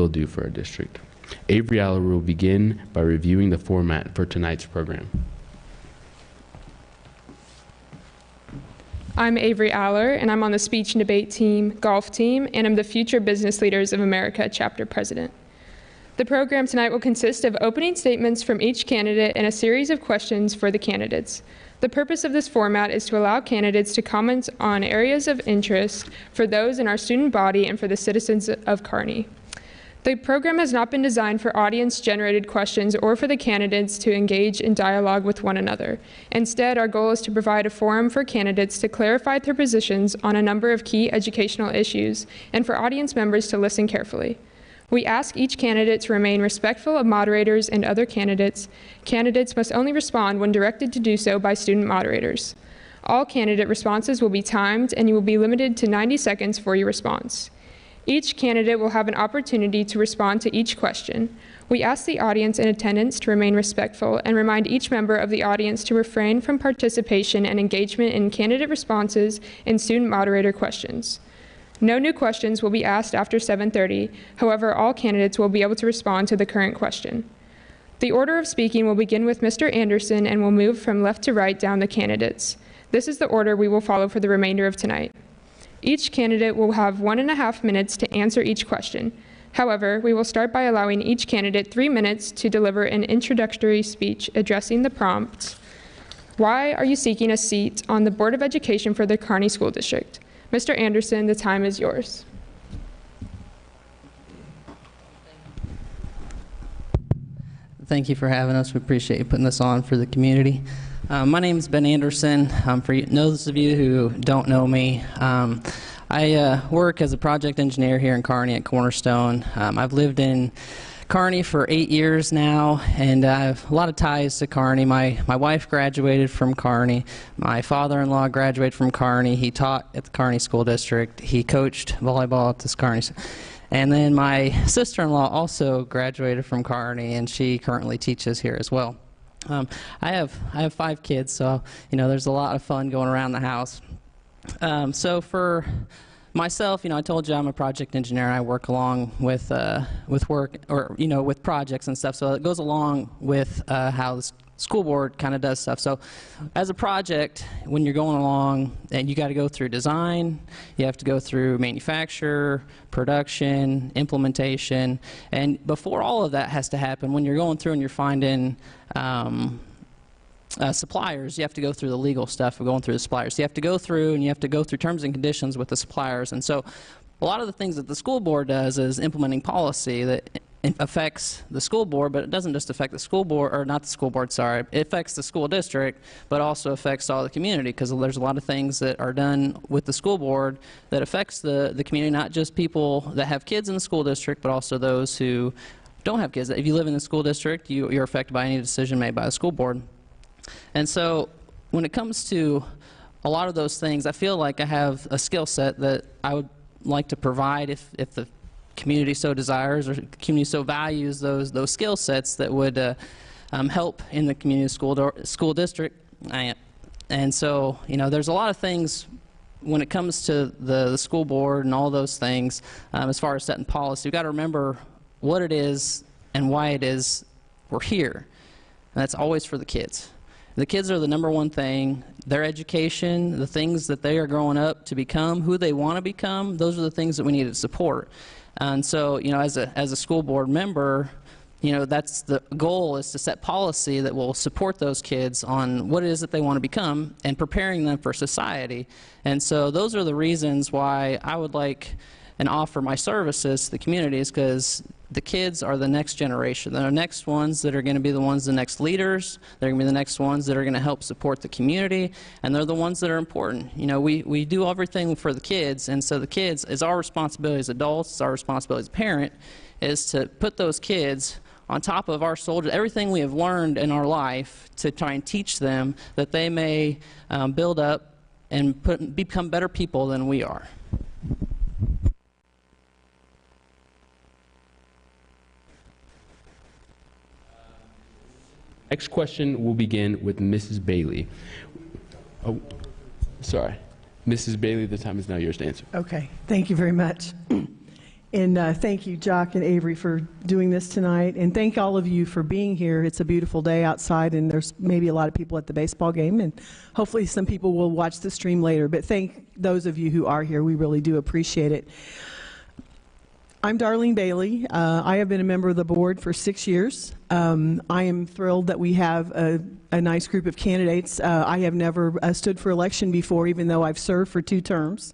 will do for our district. Avery Aller will begin by reviewing the format for tonight's program. I'm Avery Aller, and I'm on the speech and debate team, golf team, and I'm the Future Business Leaders of America chapter president. The program tonight will consist of opening statements from each candidate and a series of questions for the candidates. The purpose of this format is to allow candidates to comment on areas of interest for those in our student body and for the citizens of Kearney. The program has not been designed for audience-generated questions or for the candidates to engage in dialogue with one another. Instead, our goal is to provide a forum for candidates to clarify their positions on a number of key educational issues and for audience members to listen carefully. We ask each candidate to remain respectful of moderators and other candidates. Candidates must only respond when directed to do so by student moderators. All candidate responses will be timed, and you will be limited to 90 seconds for your response. Each candidate will have an opportunity to respond to each question. We ask the audience in attendance to remain respectful and remind each member of the audience to refrain from participation and engagement in candidate responses and student moderator questions. No new questions will be asked after 7:30. However, all candidates will be able to respond to the current question. The order of speaking will begin with Mr. Anderson and will move from left to right down the candidates. This is the order we will follow for the remainder of tonight. Each candidate will have 1.5 minutes to answer each question. However, we will start by allowing each candidate 3 minutes to deliver an introductory speech addressing the prompts. Why are you seeking a seat on the Board of Education for the Kearney School District? Mr. Anderson, the time is yours. Thank you for having us. We appreciate you putting this on for the community. My name is Ben Anderson. For those of you who don't know me, I work as a project engineer here in Kearney at Cornerstone. I've lived in Kearney for 8 years now, and I have a lot of ties to Kearney. My wife graduated from Kearney. My father-in-law graduated from Kearney. He taught at the Kearney School District. He coached volleyball at this Kearney. And then my sister-in-law also graduated from Kearney, and she currently teaches here as well. I have 5 kids, so there's a lot of fun going around the house. So for myself, I told you I'm a project engineer. I work along with work or with projects and stuff. So it goes along with how the school board kind of does stuff. So as a project, when you're going along, and you got to go through design, you have to go through manufacture, production, implementation, and before all of that has to happen, when you're going through and you're finding suppliers, you have to go through the legal stuff of going through the suppliers. So you have to go through terms and conditions with the suppliers. And so a lot of the things that the school board does is implementing policy that affects the school board, but it doesn't just affect the school board, or not the school board, sorry. It affects the school district, but also affects all the community, because there's a lot of things that are done with the school board that affects the community, not just people that have kids in the school district, but also those who don't have kids. If you live in the school district, you're affected by any decision made by the school board. And so when it comes to a lot of those things, I feel like I have a skill set that I would like to provide if the community so desires, or the community so values those skill sets that would help in the community school district. And so there's a lot of things when it comes to the school board and all those things as far as setting policy. We've got to remember what it is and why it is we're here. And that's always for the kids. The kids are the number one thing. Their education, the things that they are growing up to become, who they want to become, those are the things that we need to support. And so, as a school board member, that's the goal, is to set policy that will support those kids on what it is that they want to become and preparing them for society. And so those are the reasons why I would like and offer my services to the communities, because the kids are the next generation. They're the next ones that are going to be the next leaders. They're going to be the next ones that are going to help support the community, and they're the ones that are important. We do everything for the kids, and so the kids, it's our responsibility as adults, it's our responsibility as a parent, is to put those kids on top of our soldiers, everything we have learned in our life, to try and teach them that they may build up and become better people than we are. Next question will begin with Mrs. Bailey. Oh, sorry. Mrs. Bailey, the time is now yours to answer. Okay, thank you very much. And thank you, Jock and Avery, for doing this tonight. And thank all of you for being here. It's a beautiful day outside, and there's maybe a lot of people at the baseball game, and hopefully some people will watch the stream later. But thank those of you who are here. We really do appreciate it. I'm Darlene Bailey. I have been a member of the board for 6 years. I am thrilled that we have a nice group of candidates. I have never stood for election before, even though I've served for 2 terms.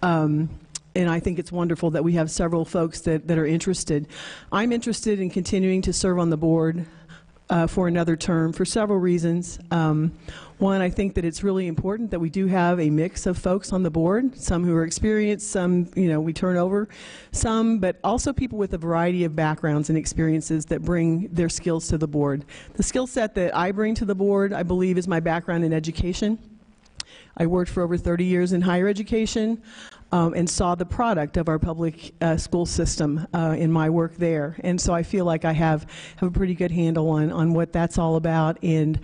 And I think it's wonderful that we have several folks that are interested. I'm interested in continuing to serve on the board for another term for several reasons. One, I think that it's really important that we do have a mix of folks on the board, some who are experienced, some, we turn over, some, but also people with a variety of backgrounds and experiences that bring their skills to the board. The skill set that I bring to the board, I believe, is my background in education. I worked for over 30 years in higher education and saw the product of our public school system in my work there. And so I feel like I have a pretty good handle on what that's all about, and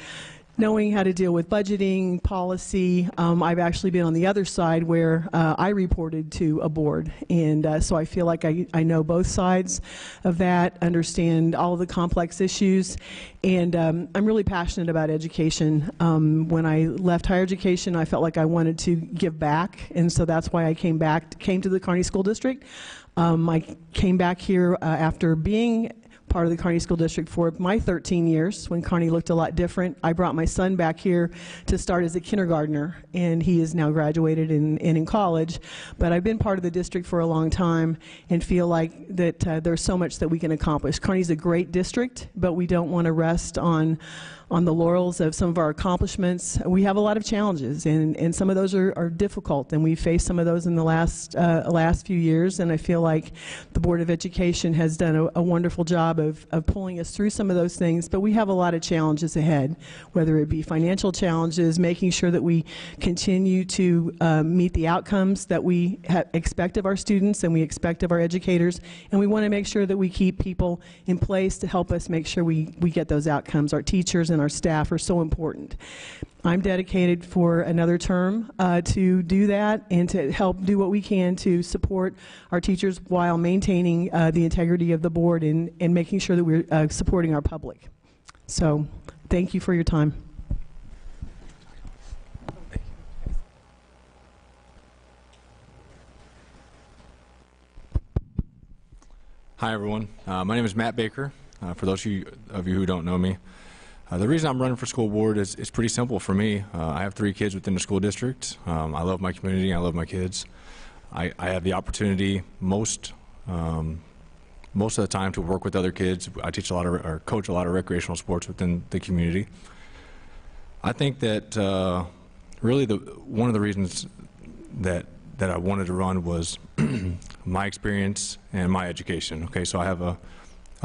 knowing how to deal with budgeting, policy. I've actually been on the other side where I reported to a board, and so I feel like I know both sides of that, understand all of the complex issues, and I'm really passionate about education. When I left higher education, I felt like I wanted to give back, and so that's why I came to the Kearney School District. I came back here after being part of the Kearney School District for my 13 years when Kearney looked a lot different. I brought my son back here to start as a kindergartner, and he is now graduated and in college. But I've been part of the district for a long time and feel like that there's so much that we can accomplish. Kearney's a great district, but we don't want to rest on the laurels of some of our accomplishments. We have a lot of challenges, and some of those are difficult, and we've faced some of those in the last few years, and I feel like the Board of Education has done a wonderful job of pulling us through some of those things, but we have a lot of challenges ahead, whether it be financial challenges, making sure that we continue to meet the outcomes that we expect of our students and we expect of our educators, and we want to make sure that we keep people in place to help us make sure we get those outcomes. Our teachers and our staff are so important. I'm dedicated for another term to do that and to help do what we can to support our teachers while maintaining the integrity of the board and making sure that we're supporting our public. So thank you for your time. Hi everyone, my name is Matt Baker. For those of you who don't know me, the reason I'm running for school board is pretty simple for me. I have 3 kids within the school district. I love my community. I love my kids. I have the opportunity most of the time to work with other kids. I teach a lot of or coach a lot of recreational sports within the community. I think that really one of the reasons that I wanted to run was my experience and my education. Okay, so I have a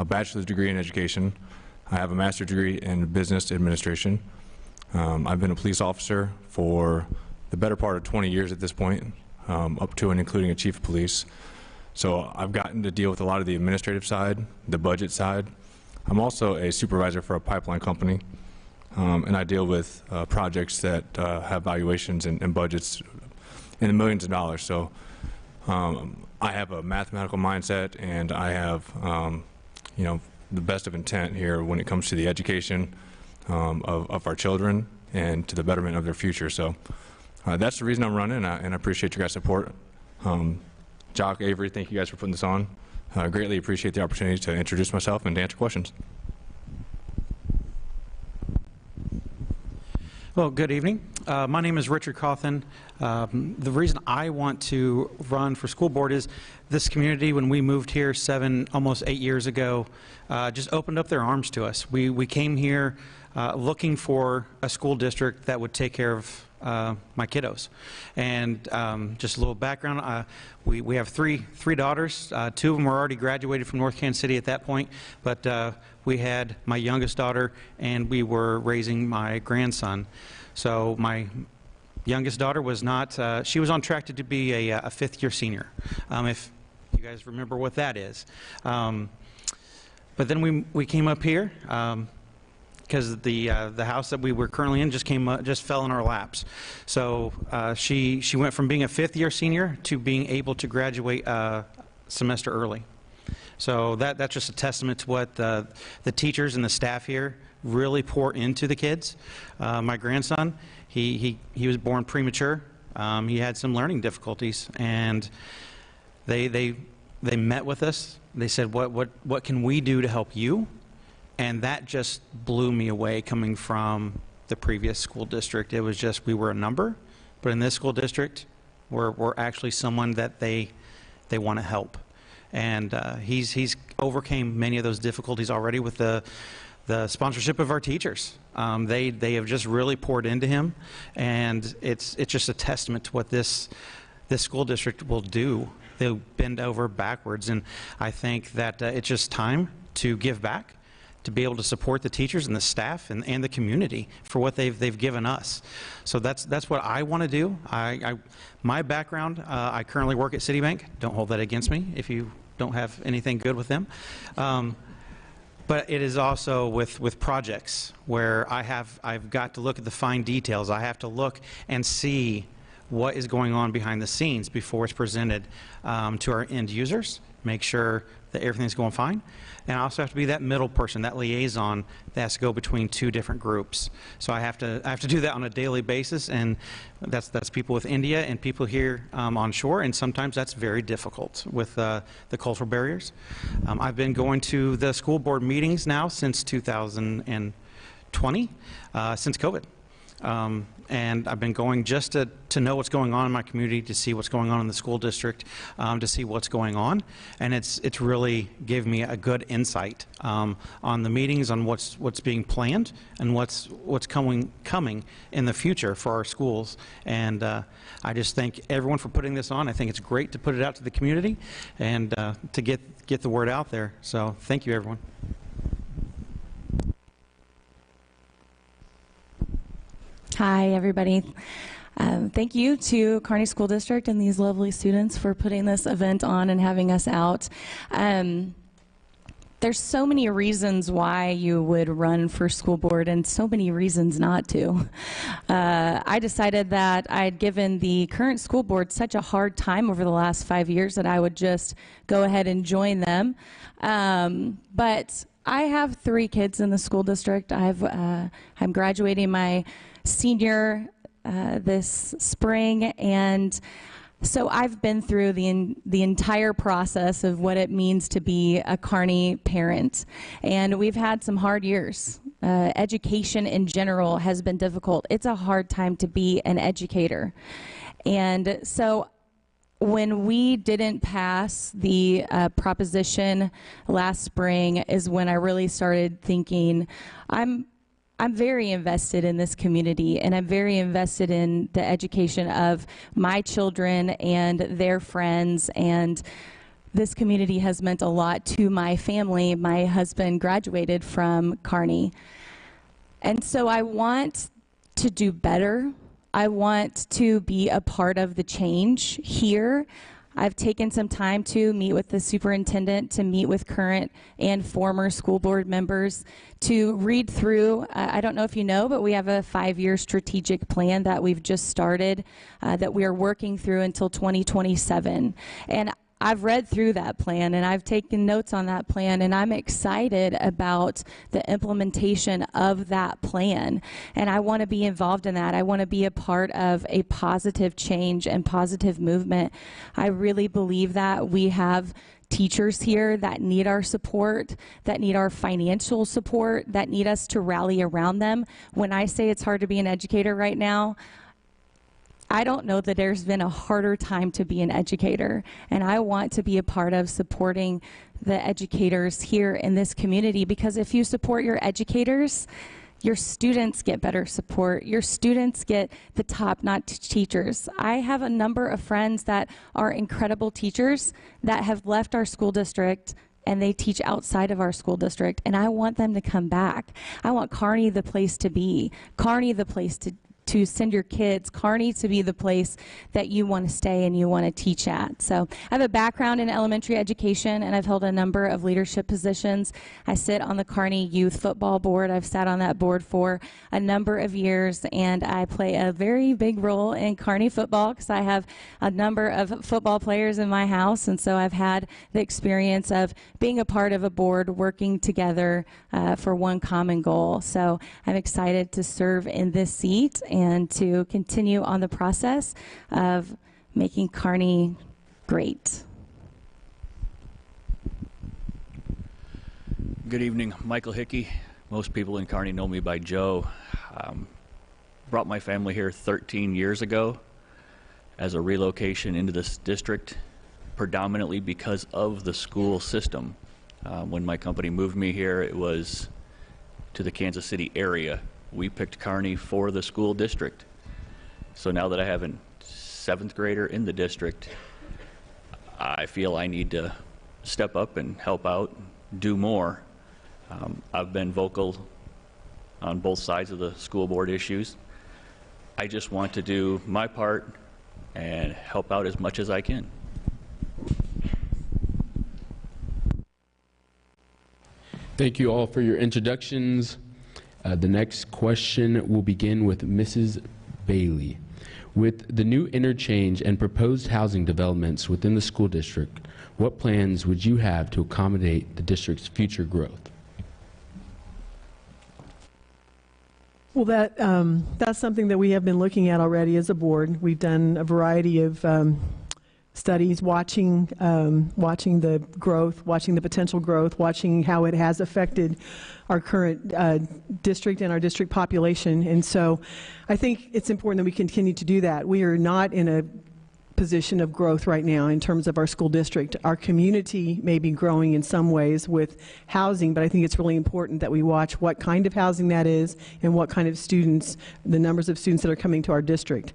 bachelor's degree in education. I have a master's degree in business administration. I've been a police officer for the better part of 20 years at this point, up to and including a chief of police. So I've gotten to deal with a lot of the administrative side, the budget side. I'm also a supervisor for a pipeline company, and I deal with projects that have valuations and budgets in the millions of dollars. So I have a mathematical mindset, and I have, the best of intent here when it comes to the education of our children and to the betterment of their future. So that's the reason I'm running, and I appreciate your guys' support. Jock, Avery, thank you guys for putting this on. I greatly appreciate the opportunity to introduce myself and to answer questions. Well, good evening. My name is Richard Cawthon. The reason I want to run for school board is this community, when we moved here almost 8 years ago, just opened up their arms to us. We came here looking for a school district that would take care of my kiddos. And just a little background, we have three daughters. 2 of them were already graduated from North Kansas City at that point, but we had my youngest daughter, and we were raising my grandson. So my youngest daughter was not, she was on track to be a 5th-year senior, if you guys remember what that is. But then we came up here because the house that we were currently in just fell in our laps. So she went from being a 5th-year senior to being able to graduate semester early. So that's just a testament to what the teachers and the staff here really pour into the kids. My grandson, he was born premature. He had some learning difficulties, and they met with us. They said, what can we do to help you? And that just blew me away coming from the previous school district. It was just, we were a number, but in this school district, we're actually someone that they want to help. And he's overcame many of those difficulties already with the sponsorship of our teachers. They have just really poured into him, and it's just a testament to what this school district will do. They'll bend over backwards, and I think that it's just time to give back, to be able to support the teachers and the staff and the community for what they've given us. So that's what I want to do. My background, I currently work at Citibank. Don't hold that against me if you don't have anything good with them. But it is also with projects where I've got to look at the fine details. I have to look and see what is going on behind the scenes before it's presented to our end users, make sure that everything's going fine. And I also have to be that middle person, that liaison that has to go between two different groups. So I have to do that on a daily basis, and that's people with India and people here on shore, and sometimes that's very difficult with the cultural barriers. I've been going to the school board meetings now since 2020, since COVID. And I've been going just to know what's going on in my community, to see what's going on in the school district, to see what's going on, and it's really given me a good insight on the meetings, on what's being planned, and what's coming in the future for our schools. And I just thank everyone for putting this on. I think it's great to put it out to the community and to get the word out there. So thank you, everyone. Hi, everybody. Thank you to Kearney School District and these lovely students for putting this event on and having us out. There's so many reasons why you would run for school board and so many reasons not to. I decided that I'd given the current school board such a hard time over the last 5 years that I would just go ahead and join them. But I have 3 kids in the school district. I'm graduating my senior this spring, and so I've been through the entire process of what it means to be a Kearney parent, and we've had some hard years. Education in general has been difficult. It's a hard time to be an educator, and so when we didn't pass the proposition last spring is when I really started thinking, I'm very invested in this community, and I'm very invested in the education of my children and their friends, and this community has meant a lot to my family. My husband graduated from Kearney, and so I want to do better. I want to be a part of the change here. I've taken some time to meet with the superintendent, to meet with current and former school board members, to read through, I don't know if you know, but we have a 5-year strategic plan that we've just started that we are working through until 2027. And I've read through that plan, and I've taken notes on that plan, and I'm excited about the implementation of that plan. And I want to be involved in that. I want to be a part of a positive change and positive movement. I really believe that we have teachers here that need our support, that need our financial support, that need us to rally around them. When I say it's hard to be an educator right now, I don't know that there's been a harder time to be an educator, and I want to be a part of supporting the educators here in this community, because if you support your educators, your students get better support. Your students get the top-notch teachers. I have a number of friends that are incredible teachers that have left our school district and they teach outside of our school district, and I want them to come back. I want Kearney the place to be, Kearney the place to to send your kids, Kearney to be the place that you want to stay and you want to teach at. So I have a background in elementary education, and I've held a number of leadership positions. I sit on the Kearney Youth Football Board. I've sat on that board for a number of years, and I play a very big role in Kearney football because I have a number of football players in my house, and so I've had the experience of being a part of a board, working together for one common goal. So I'm excited to serve in this seat and to continue on the process of making Kearney great. Good evening, Michael Hickey. Most people in Kearney know me by Joe. Brought my family here 13 years ago as a relocation into this district, predominantly because of the school system. When my company moved me here, it was to the Kansas City area. We picked Kearney for the school district. So now that I have a 7th grader in the district, I feel I need to step up and help out, do more. I've been vocal on both sides of the school board issues. I just want to do my part and help out as much as I can. Thank you all for your introductions. The next question will begin with Mrs. Bailey. With the new interchange and proposed housing developments within the school district, what plans would you have to accommodate the district's future growth? Well, that's something that we have been looking at already as a board. We've done a variety of studies, watching the growth, watching the potential growth, watching how it has affected our current district and our district population. And so I think it's important that we continue to do that. We are not in a position of growth right now in terms of our school district. Our community may be growing in some ways with housing, but I think it's really important that we watch what kind of housing that is and what kind of students, the numbers of students that are coming to our district.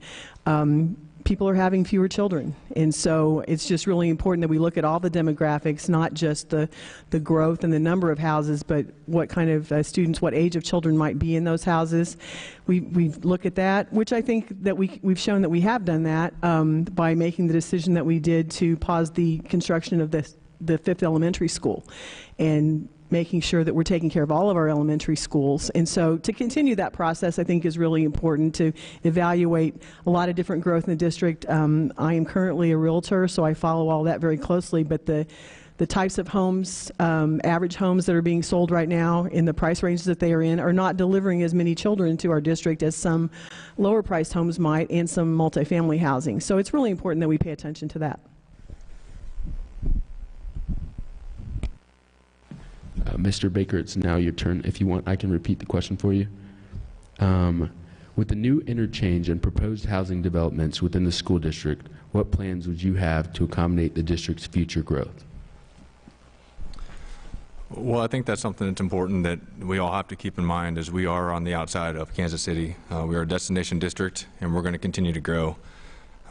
People are having fewer children, and so it's just really important that we look at all the demographics, not just the growth and the number of houses, but what kind of students, what age of children might be in those houses. We look at that, which I think that we've shown that we have done that by making the decision that we did to pause the construction of the 5th elementary school and making sure that we're taking care of all of our elementary schools. And so to continue that process, I think, is really important to evaluate a lot of different growth in the district. I am currently a realtor, so I follow all that very closely, but the types of homes, average homes that are being sold right now in the price ranges that they are in, are not delivering as many children to our district as some lower priced homes might and some multifamily housing. So it's really important that we pay attention to that. Mr. Baker, it's now your turn. If you want, I can repeat the question for you. With the new interchange and proposed housing developments within the school district, what plans would you have to accommodate the district's future growth? Well, I think that's something that's important that we all have to keep in mind as we are on the outside of Kansas City. We are a destination district, and we're going to continue to grow.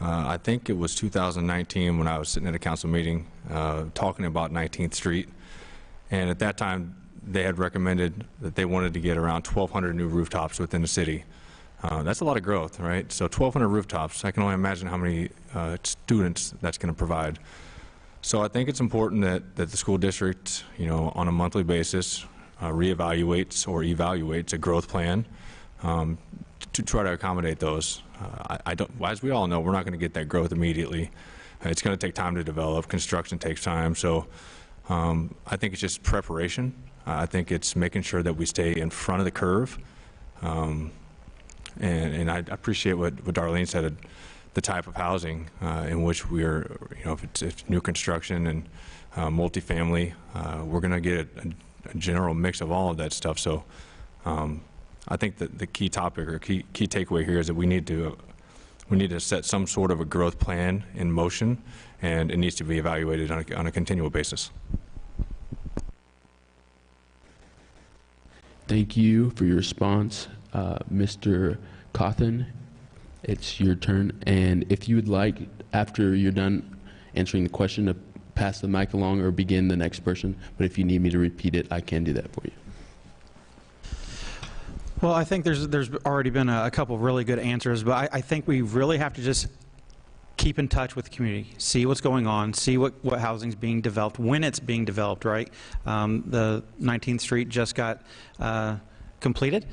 I think it was 2019 when I was sitting at a council meeting talking about 19th Street. And at that time, they had recommended that they wanted to get around 1,200 new rooftops within the city. That's a lot of growth, right? So 1,200 rooftops, I can only imagine how many students that's going to provide. So I think it's important that the school district, on a monthly basis, reevaluates or evaluates a growth plan to try to accommodate those. As we all know, we're not going to get that growth immediately. It's going to take time to develop. Construction takes time. So I think it's just preparation. I think it's making sure that we stay in front of the curve. And I appreciate what Darlene said, the type of housing in which we are, if it's new construction and multifamily, we're going to get a general mix of all of that stuff. So I think that the key topic or key takeaway here is that we need to set some sort of a growth plan in motion, and it needs to be evaluated on a continual basis. Thank you for your response. Mr. Cawthon, it's your turn. And if you would like, after you're done answering the question, to pass the mic along or begin the next person. But if you need me to repeat it, I can do that for you. Well, I think there's already been a couple really good answers, but I think we really have to just keep in touch with the community, see what's going on, see what housing's being developed, when it's being developed, right? The 19th Street just got completed.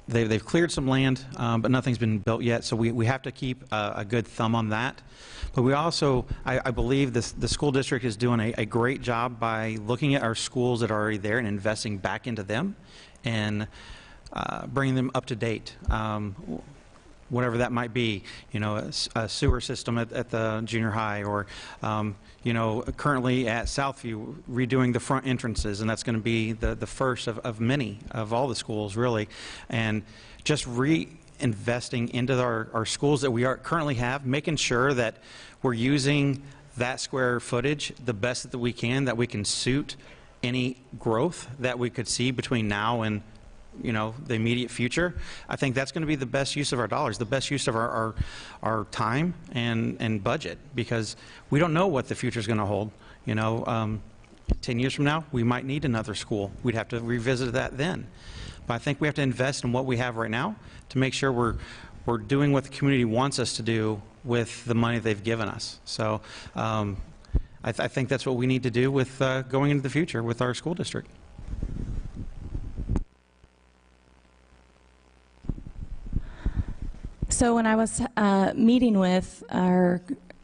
They've cleared some land, but nothing's been built yet, so we have to keep a good thumb on that. But we also, I believe the school district is doing a great job by looking at our schools that are already there and investing back into them and bringing them up to date. Whatever that might be, you know, a sewer system at the junior high, or, you know, currently at Southview, redoing the front entrances, and that's going to be the first of many of all the schools, really. And just reinvesting into our schools that we currently have, making sure that we're using that square footage the best that we can suit any growth that we could see between now and, you know, the immediate future. I think that's going to be the best use of our dollars, the best use of our time and budget, because we don't know what the future is going to hold. You know, 10 years from now, we might need another school. We'd have to revisit that then. But I think we have to invest in what we have right now to make sure we're doing what the community wants us to do with the money they've given us. So I think that's what we need to do with going into the future with our school district. So when I was meeting with our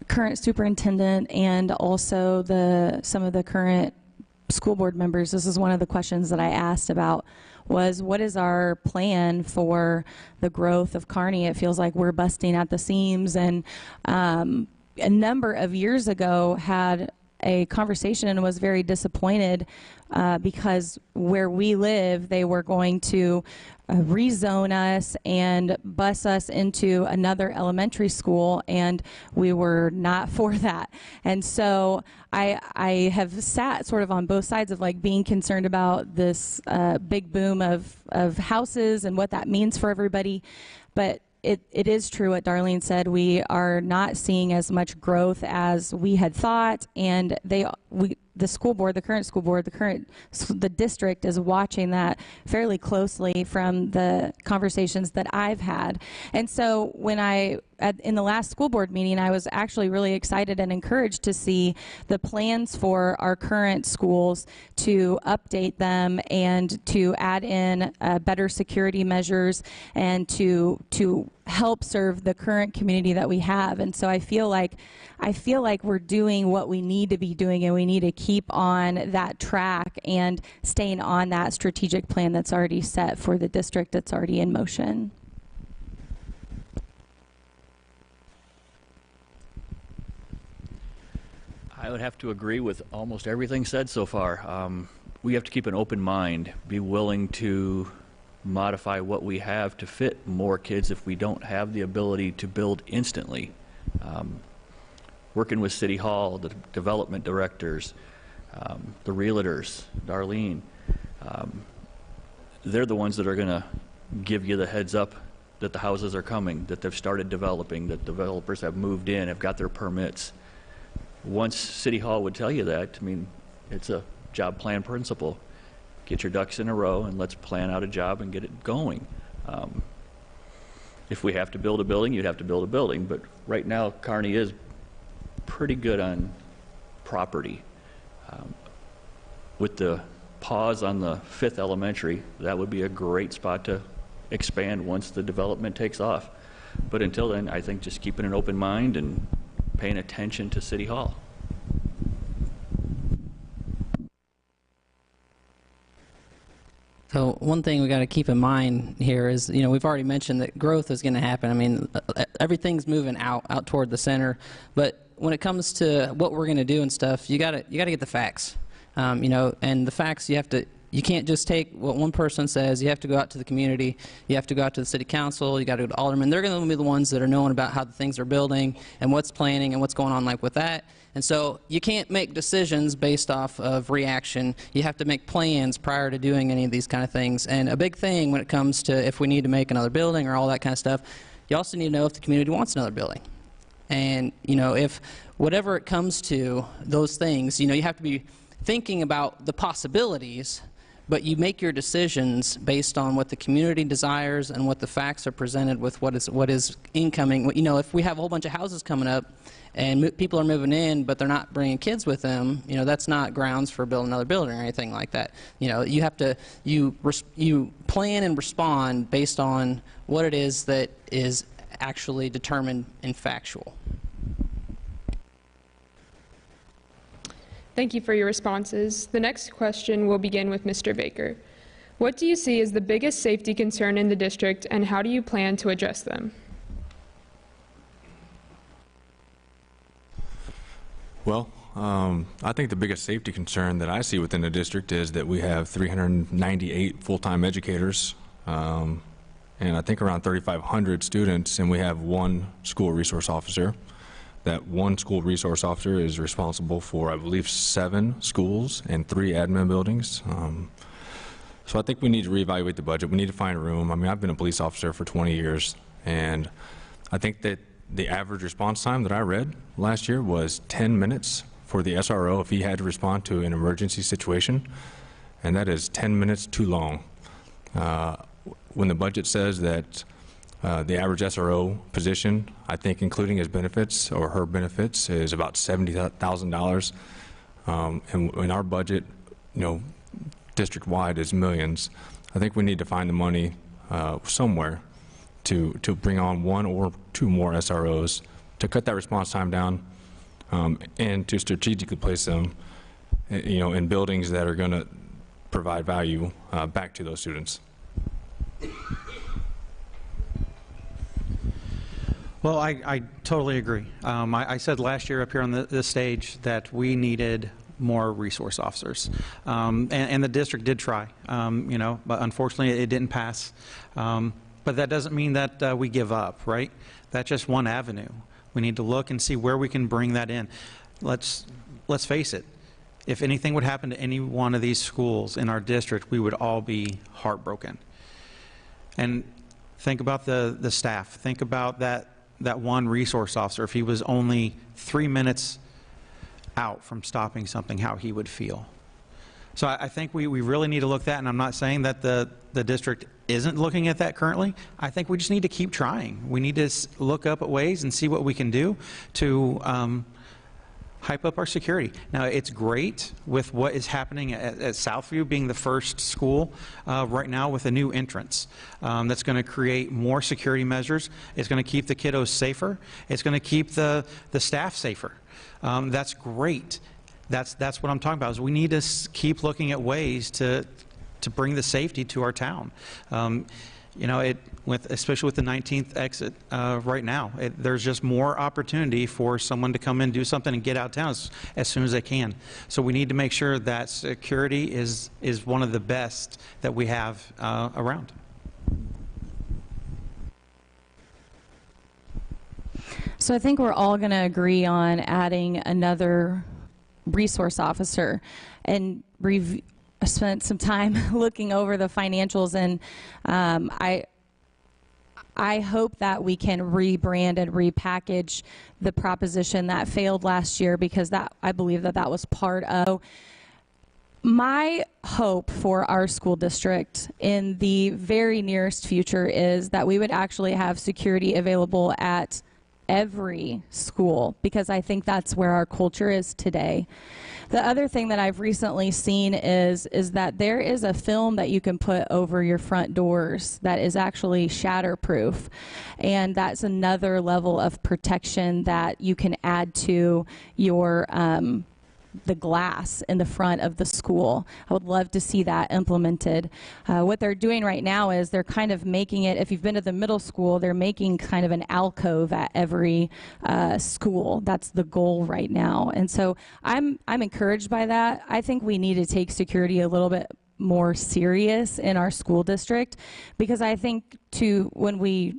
current superintendent and also some of the current school board members, this is one of the questions that I asked about, was what is our plan for the growth of Kearney? It feels like we're busting at the seams, and a number of years ago had a conversation and was very disappointed because where we live, they were going to rezone us and bus us into another elementary school, and we were not for that. And so I have sat sort of on both sides of like being concerned about this big boom of houses and what that means for everybody. But it is true what Darlene said. We are not seeing as much growth as we had thought, and the school board, the current school board, the district is watching that fairly closely from the conversations that I've had. And so when in the last school board meeting, I was actually really excited and encouraged to see the plans for our current schools to update them and to add in better security measures and to help serve the current community that we have. And so I feel like we're doing what we need to be doing, and we need to keep on that track and staying on that strategic plan that's already set for the district that's already in motion. I would have to agree with almost everything said so far. We have to keep an open mind, be willing to modify what we have to fit more kids if we don't have the ability to build instantly. Working with City Hall, the development directors, the realtors, Darlene, they're the ones that are going to give you the heads up that the houses are coming, that they've started developing, that developers have moved in, have got their permits. Once City Hall would tell you that, I mean, it's a job plan principle. Get your ducks in a row and let's plan out a job and get it going. If we have to build a building, you'd have to build a building, but right now Kearney is pretty good on property. With the pause on the 5th elementary, that would be a great spot to expand once the development takes off. But until then, I think just keeping an open mind and paying attention to City Hall. So one thing we got to keep in mind here is, you know, we've already mentioned that growth is going to happen. I mean, everything's moving out toward the center, but when it comes to what we're going to do and stuff, you got to get the facts. You know, and the facts you can't just take what one person says. You have to go out to the community. You have to go out to the city council. You got to go to aldermen. They're going to be the ones that are knowing about how the things are building and what's planning and what's going on like with that. And so you can't make decisions based off of reaction. You have to make plans prior to doing any of these kind of things. And a big thing when it comes to if we need to make another building or all that kind of stuff, you also need to know if the community wants another building. And, you know, if whatever it comes to those things, you know, you have to be thinking about the possibilities, but you make your decisions based on what the community desires and what the facts are presented with what is incoming. You know, if we have a whole bunch of houses coming up and people are moving in, but they're not bringing kids with them, you know, that's not grounds for building another building or anything like that. You know, you have to, you plan and respond based on what it is that is actually determined and factual. Thank you for your responses. The next question will begin with Mr. Baker. What do you see as the biggest safety concern in the district, and how do you plan to address them? Well, I think the biggest safety concern that I see within the district is that we have 398 full-time educators, and I think around 3,500 students, and we have one school resource officer. That one school resource officer is responsible for, I believe, 7 schools and 3 admin buildings. So I think we need to reevaluate the budget. We need to find room. I mean, I've been a police officer for 20 years, and I think that the average response time that I read last year was 10 minutes for the SRO if he had to respond to an emergency situation, and that is 10 minutes too long. When the budget says that the average SRO position, I think including his benefits or her benefits, is about $70,000. And our budget, you know, district-wide is millions. I think we need to find the money somewhere to bring on 1 or 2 more SROs to cut that response time down, and to strategically place them, you know, in buildings that are going to provide value back to those students. Well, I totally agree. I said last year up here on the stage that we needed more resource officers, and the district did try, you know, but unfortunately it didn't pass. But that doesn't mean that we give up, right? That's just one avenue. We need to look and see where we can bring that in. Let's face it. If anything would happen to any one of these schools in our district, we would all be heartbroken. And think about the staff. Think about that one resource officer. If he was only 3 minutes out from stopping something, how he would feel. So I think we really need to look at that, and I'm not saying that the district isn't looking at that currently. I think we just need to keep trying. We need to look up at ways and see what we can do to hype up our security. Now, it's great with what is happening at Southview being the first school right now with a new entrance that's going to create more security measures. It's going to keep the kiddos safer. It's going to keep the staff safer. That's great. That's what I'm talking about, is we need to keep looking at ways to bring the safety to our town. You know, especially with the 19th exit right now, there's just more opportunity for someone to come in, do something, and get out of town as soon as they can. So we need to make sure that security is one of the best that we have around. So I think we're all going to agree on adding another resource officer, and I spent some time looking over the financials, and I hope that we can rebrand and repackage the proposition that failed last year, because I believe that was part of my hope for our school district in the very nearest future is that we would actually have security available at every school, because I think that's where our culture is today. The other thing that I've recently seen is that there is a film that you can put over your front doors that is actually shatterproof, and that's another level of protection that you can add to your the glass in the front of the school. I would love to see that implemented. What they're doing right now is they're kind of making it, if you've been to the middle school, they're making kind of an alcove at every school. That's the goal right now. And so I'm encouraged by that. I think we need to take security a little bit more serious in our school district, because I think when we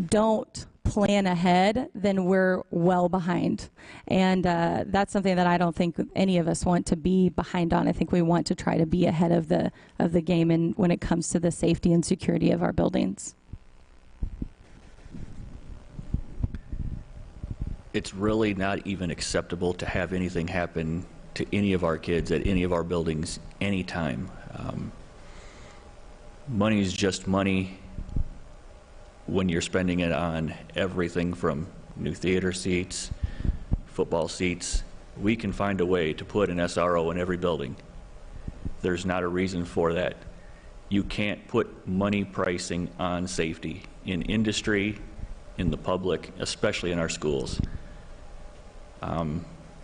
don't plan ahead, then we're well behind. And that's something that I don't think any of us want to be behind on. I think we want to try to be ahead of the game and when it comes to the safety and security of our buildings. It's really not even acceptable to have anything happen to any of our kids at any of our buildings anytime. Money is just money when you're spending it on everything from new theater seats, football seats. We can find a way to put an SRO in every building. There's not a reason for that. You can't put money pricing on safety in industry, in the public, especially in our schools.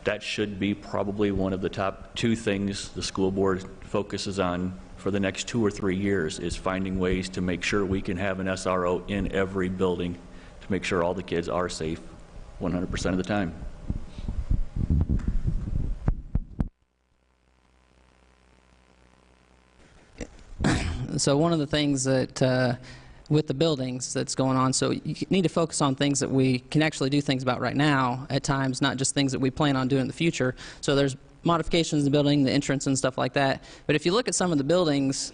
That should be probably one of the top 2 things the school board focuses on for the next 2 or 3 years, is finding ways to make sure we can have an SRO in every building to make sure all the kids are safe 100% of the time. So one of the things that with the buildings that's going on, so you need to focus on things that we can actually do things about right now at times, not just things that we plan on doing in the future. So there's modifications in the building, the entrance and stuff like that. But if you look at some of the buildings,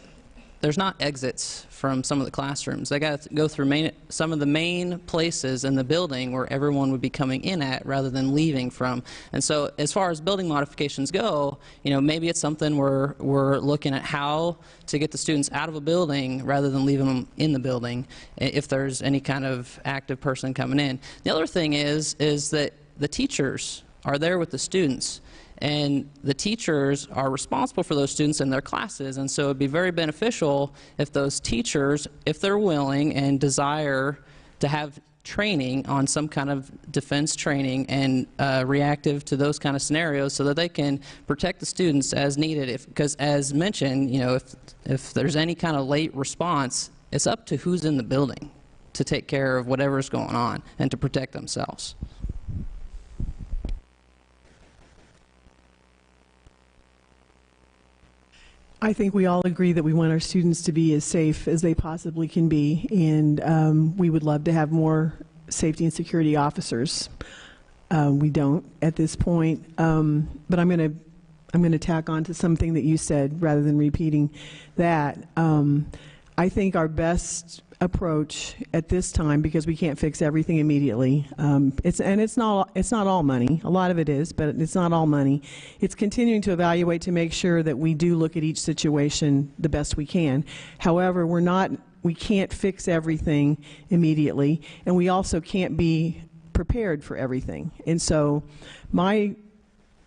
there's not exits from some of the classrooms. They got to go through some of the main places in the building where everyone would be coming in at rather than leaving from. And so as far as building modifications go, maybe it's something we're looking at how to get the students out of a building rather than leaving them in the building if there's any kind of active person coming in. The other thing is that the teachers are there with the students. And the teachers are responsible for those students in their classes, and so it would be very beneficial if those teachers, if they're willing and desire to have training on some kind of defense training and reactive to those kind of scenarios, so that they can protect the students as needed. Because as mentioned, if there's any kind of late response, it's up to who's in the building to take care of whatever's going on and to protect themselves. I think we all agree that we want our students to be as safe as they possibly can be, and we would love to have more safety and security officers. We don't at this point, but I'm going to tack on to something that you said rather than repeating that. I think our best approach at this time, because we can't fix everything immediately, it's not all money. A lot of it is, but it's not all money. It's continuing to evaluate to make sure that we do look at each situation the best we can. However, we can't fix everything immediately, and we also can't be prepared for everything. And so my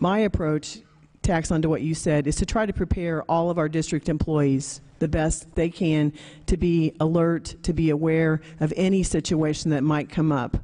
approach, tacks onto what you said, is to try to prepare all of our district employees the best they can to be alert, to be aware of any situation that might come up,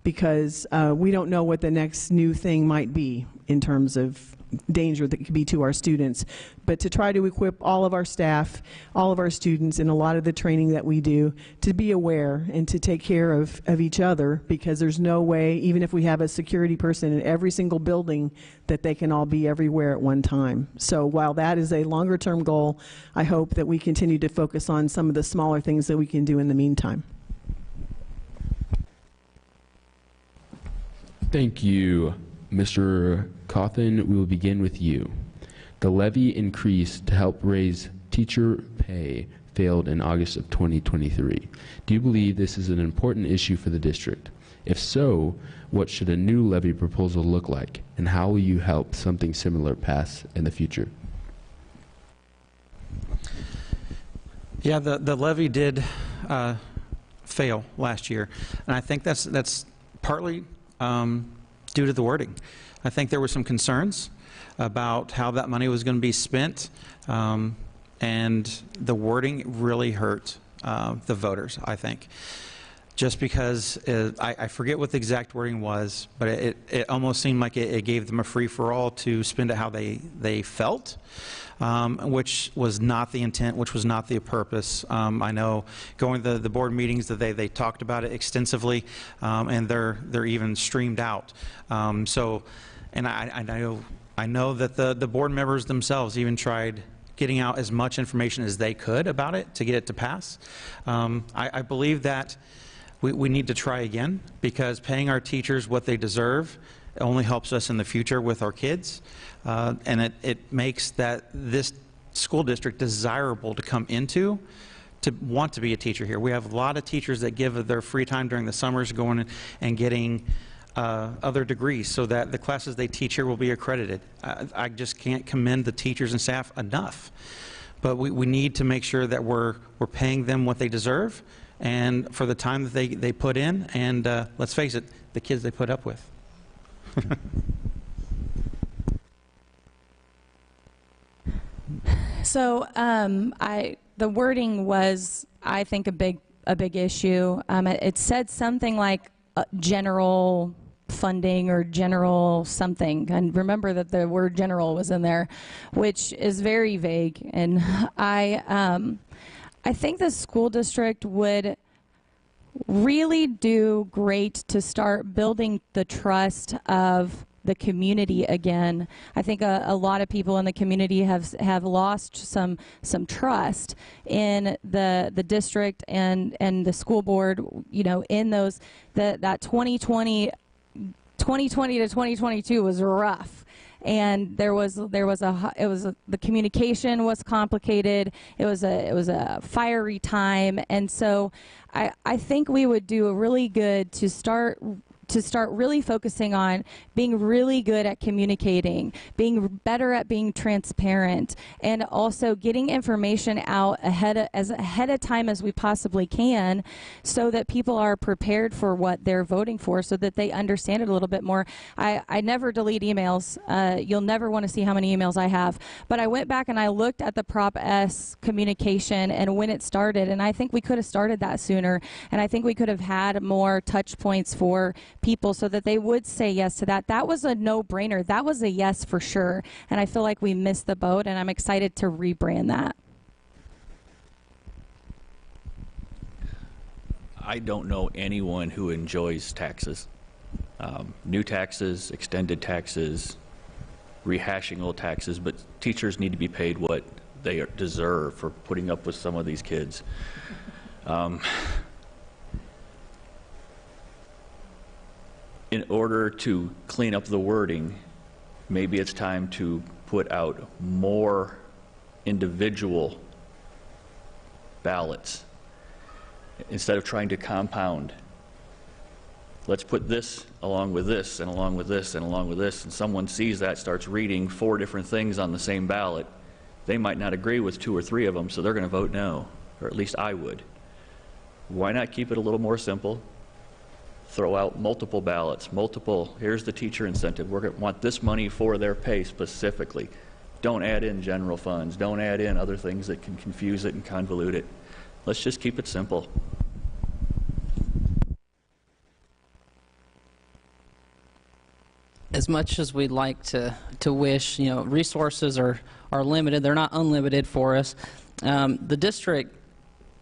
because we don't know what the next new thing might be in terms of danger that could be to our students. But to try to equip all of our staff, all of our students, in a lot of the training that we do, to be aware and to take care of each other, because there's no way, even if we have a security person in every single building, that they can all be everywhere at one time. So while that is a longer term goal, I hope that we continue to focus on some of the smaller things that we can do in the meantime. Thank you, Mr. Cawthon. We will begin with you. The levy increase to help raise teacher pay failed in August of 2023. Do you believe this is an important issue for the district? If so, what should a new levy proposal look like, and how will you help something similar pass in the future? Yeah, the levy did fail last year, and I think that's partly due to the wording. I think there were some concerns about how that money was going to be spent, and the wording really hurt the voters, I think. Just because I forget what the exact wording was, but it almost seemed like it gave them a free-for-all to spend it how they felt, which was not the intent, which was not the purpose. I know going to the board meetings that they talked about it extensively, and they're even streamed out. And I know that the board members themselves even tried getting out as much information as they could about it to get it to pass. I believe that we need to try again, because paying our teachers what they deserve only helps us in the future with our kids, and it makes this school district desirable to come into, to want to be a teacher here. We have a lot of teachers that give their free time during the summers going and getting other degrees so that the classes they teach here will be accredited. I just can't commend the teachers and staff enough. But we need to make sure that we're paying them what they deserve and for the time that they put in, and let's face it, the kids they put up with. So the wording was, I think, a big issue. It said something like general funding or general something, and remember that the word general was in there, which is very vague. And I think the school district would really do great to start building the trust of the community again. I think a lot of people in the community have lost some trust in the district and the school board. You know, in that 2020 to 2022 was rough. And the communication was complicated. It was a fiery time, and so I think we would do really good to start really focusing on being really good at communicating, being better at being transparent, and also getting information out ahead of time as we possibly can, so that people are prepared for what they're voting for, so that they understand it a little bit more. I never delete emails. You'll never want to see how many emails I have. But I went back and I looked at the Prop S communication and when it started, and I think we could have started that sooner, and I think we could have had more touch points for people so that they would say yes to that. That was a no-brainer. That was a yes for sure. And I feel like we missed the boat, and I'm excited to rebrand that. I don't know anyone who enjoys taxes. New taxes, extended taxes, rehashing old taxes, but teachers need to be paid what they deserve for putting up with some of these kids. In order to clean up the wording, maybe it's time to put out more individual ballots instead of trying to compound. Let's put this along with this and along with this and along with this, and someone sees that, starts reading 4 different things on the same ballot. They might not agree with 2 or 3 of them, so they're going to vote no, or at least I would. Why not keep it a little more simple? Throw out multiple ballots, here's the teacher incentive. We're going to want this money for their pay specifically. Don't add in general funds. Don't add in other things that can confuse it and convolute it. Let's just keep it simple. As much as we'd like to wish, resources are limited. They're not unlimited for us. The district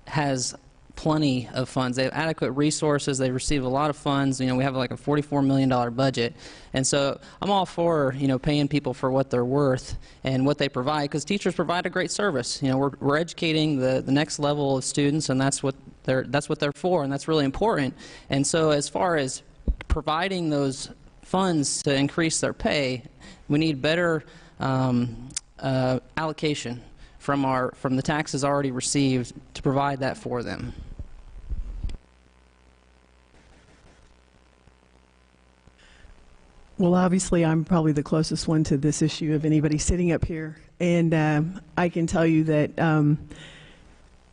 has plenty of funds. They have adequate resources. They receive a lot of funds. We have like a $44 million budget. And so I'm all for, paying people for what they're worth and what they provide, because teachers provide a great service. We're educating the next level of students, and that's what they're for, and that's really important. And so as far as providing those funds to increase their pay, we need better allocation from the taxes already received to provide that for them. Well, obviously, I'm probably the closest one to this issue of anybody sitting up here. And I can tell you that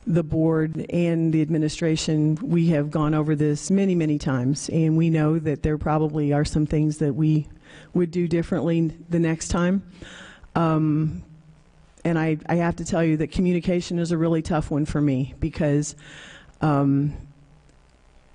the board and the administration, we have gone over this many, many times. And we know that there probably are some things that we would do differently the next time. And I have to tell you that communication is a really tough one for me, because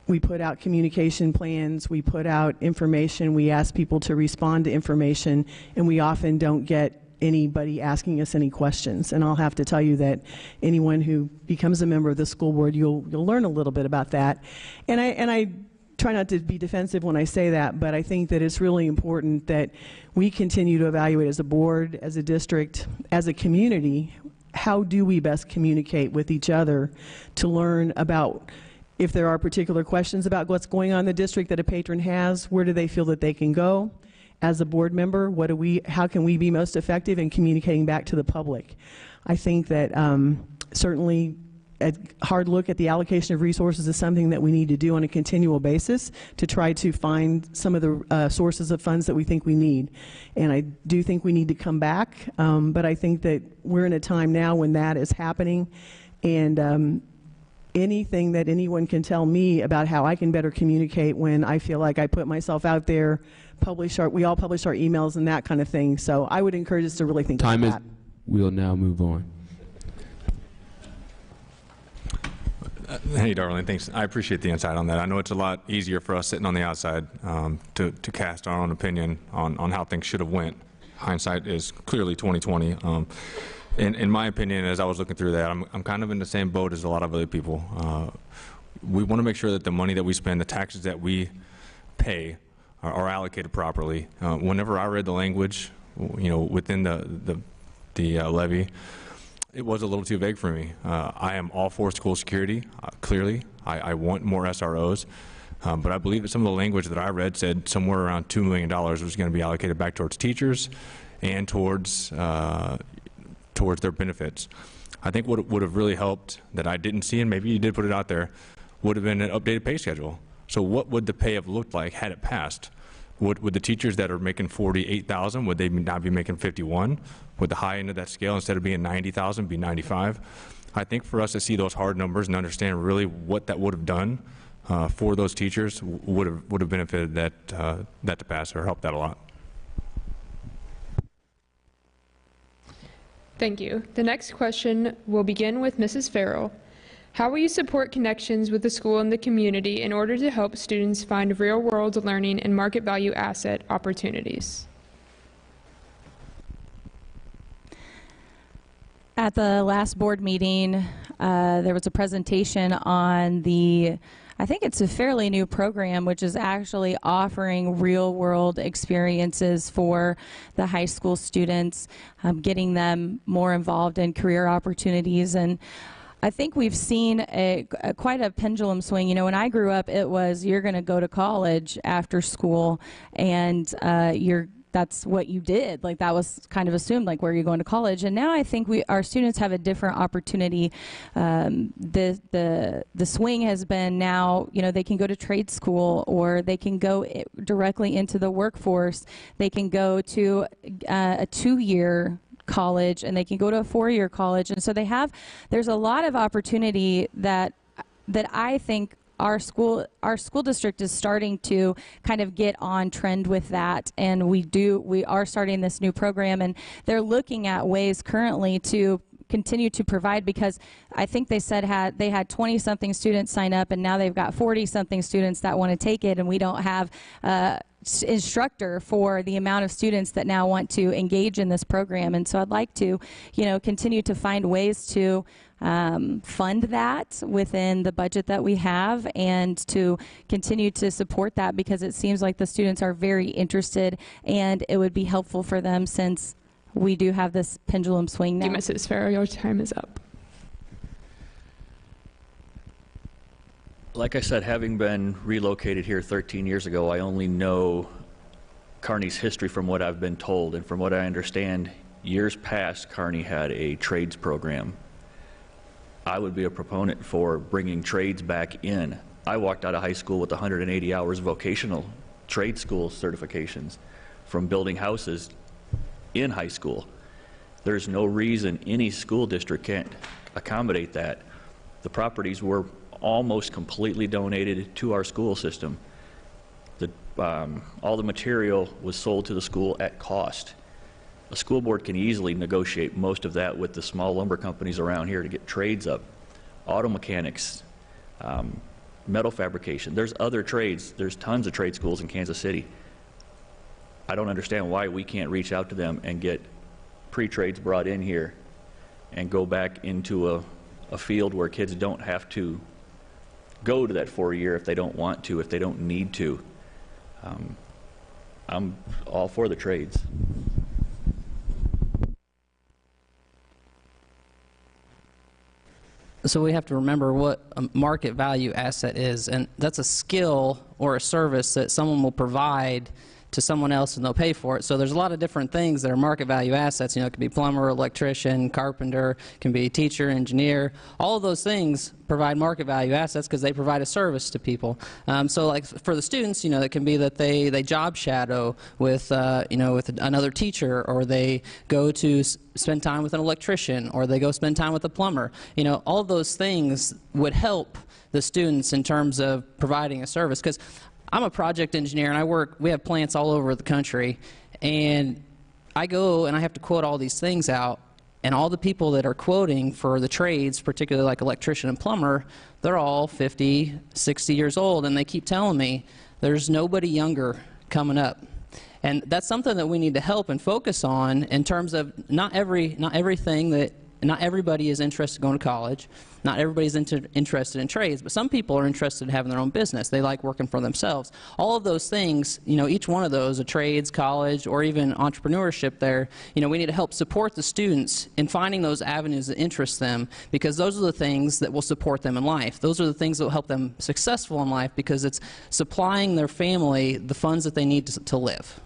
we put out communication plans, we put out information, we ask people to respond to information, and we often don't get anybody asking us any questions. And I'll have to tell you that anyone who becomes a member of the school board, you'll learn a little bit about that. And I try not to be defensive when I say that, but I think that it's really important that we continue to evaluate as a board, as a district, as a community, how do we best communicate with each other to learn about if there are particular questions about what's going on in the district that a patron has, where do they feel that they can go? As a board member, how can we be most effective in communicating back to the public? I think that certainly a hard look at the allocation of resources is something that we need to do on a continual basis to try to find some of the sources of funds that we think we need. And I do think we need to come back, but I think that we're in a time now when that is happening, and anything that anyone can tell me about how I can better communicate when I feel like I put myself out there, we all publish our emails and that kind of thing. So I would encourage us to really think about that. We'll now move on. Hey, Darlene, thanks. I appreciate the insight on that. I know it's a lot easier for us sitting on the outside to cast our own opinion on how things should have went. Hindsight is clearly 20/20. In my opinion, as I was looking through that, I'm kind of in the same boat as a lot of other people. We want to make sure that the money that we spend, the taxes that we pay, are allocated properly. Whenever I read the language, within the levy, it was a little too vague for me. I am all for school security, clearly. I want more SROs, but I believe that some of the language that I read said somewhere around $2 million was going to be allocated back towards teachers and towards their benefits. I think what would have really helped that I didn't see, and maybe you did put it out there, would have been an updated pay schedule. So what would the pay have looked like had it passed? Would the teachers that are making $48,000, would they not be making 51? Would the high end of that scale, instead of being 90,000, be 95? I think for us to see those hard numbers and understand really what that would have done for those teachers would have benefited that to pass, or helped that a lot. Thank you. The next question will begin with Mrs. Ferrell. How will you support connections with the school and the community in order to help students find real-world learning and market value asset opportunities? At the last board meeting, there was a presentation on I think it's a fairly new program, which is actually offering real-world experiences for the high school students, getting them more involved in career opportunities. And I think we've seen quite a pendulum swing. When I grew up, it was you're going to go to college after school, and that's what you did. Like, that was kind of assumed, like, where you're going to college. And now I think our students have a different opportunity. The swing has been now, they can go to trade school, or they can go directly into the workforce. They can go to a 2-year college, and they can go to a 4-year college. And so there's a lot of opportunity that I think our school district is starting to kind of get on trend with that, and we are starting this new program, and they're looking at ways currently to continue to provide, because I think they said they had 20-something students sign up, and now they've got 40-something students that want to take it, and we don't have instructor for the amount of students that now want to engage in this program. And so I'd like to, continue to find ways to fund that within the budget that we have, and to continue to support that, because it seems like the students are very interested, and it would be helpful for them, since we do have this pendulum swing now. Thank you, Mrs. Ferrell. Your time is up. Like I said, having been relocated here 13 years ago, I only know Kearney's history from what I've been told, and from what I understand, years past, Kearney had a trades program. I would be a proponent for bringing trades back in. I walked out of high school with 180 hours of vocational trade school certifications from building houses in high school. There's no reason any school district can't accommodate that. The properties were almost completely donated to our school system. All the material was sold to the school at cost. A school board can easily negotiate most of that with the small lumber companies around here to get trades up. Auto mechanics, metal fabrication. There's other trades. There's tons of trade schools in Kansas City. I don't understand why we can't reach out to them and get pre-trades brought in here and go back into a field where kids don't have to go to that 4-year if they don't want to, if they don't need to. I'm all for the trades. So we have to remember what a market value asset is, and that's a skill or a service that someone will provide to someone else and they'll pay for it. So there's a lot of different things that are market value assets. You know, it could be plumber, electrician, carpenter, it can be teacher, engineer. All of those things provide market value assets because they provide a service to people. So like for the students, you know, it can be that they job shadow with, you know, with another teacher, or they go to spend time with an electrician, or they go spend time with a plumber. You know, all of those things would help the students in terms of providing a service. Because I'm a project engineer, and we have plants all over the country, and I go and I have to quote all these things out, and all the people that are quoting for the trades, particularly like electrician and plumber, they're all 50, 60 years old, and they keep telling me there's nobody younger coming up. And that's something that we need to help and focus on in terms of not everybody is interested in going to college. Not everybody's interested in trades, but some people are interested in having their own business. They like working for themselves. All of those things, you know, each one of those, a trades, college, or even entrepreneurship there, you know, we need to help support the students in finding those avenues that interest them, because those are the things that will support them in life. Those are the things that will help them successful in life, because it's supplying their family the funds that they need to live.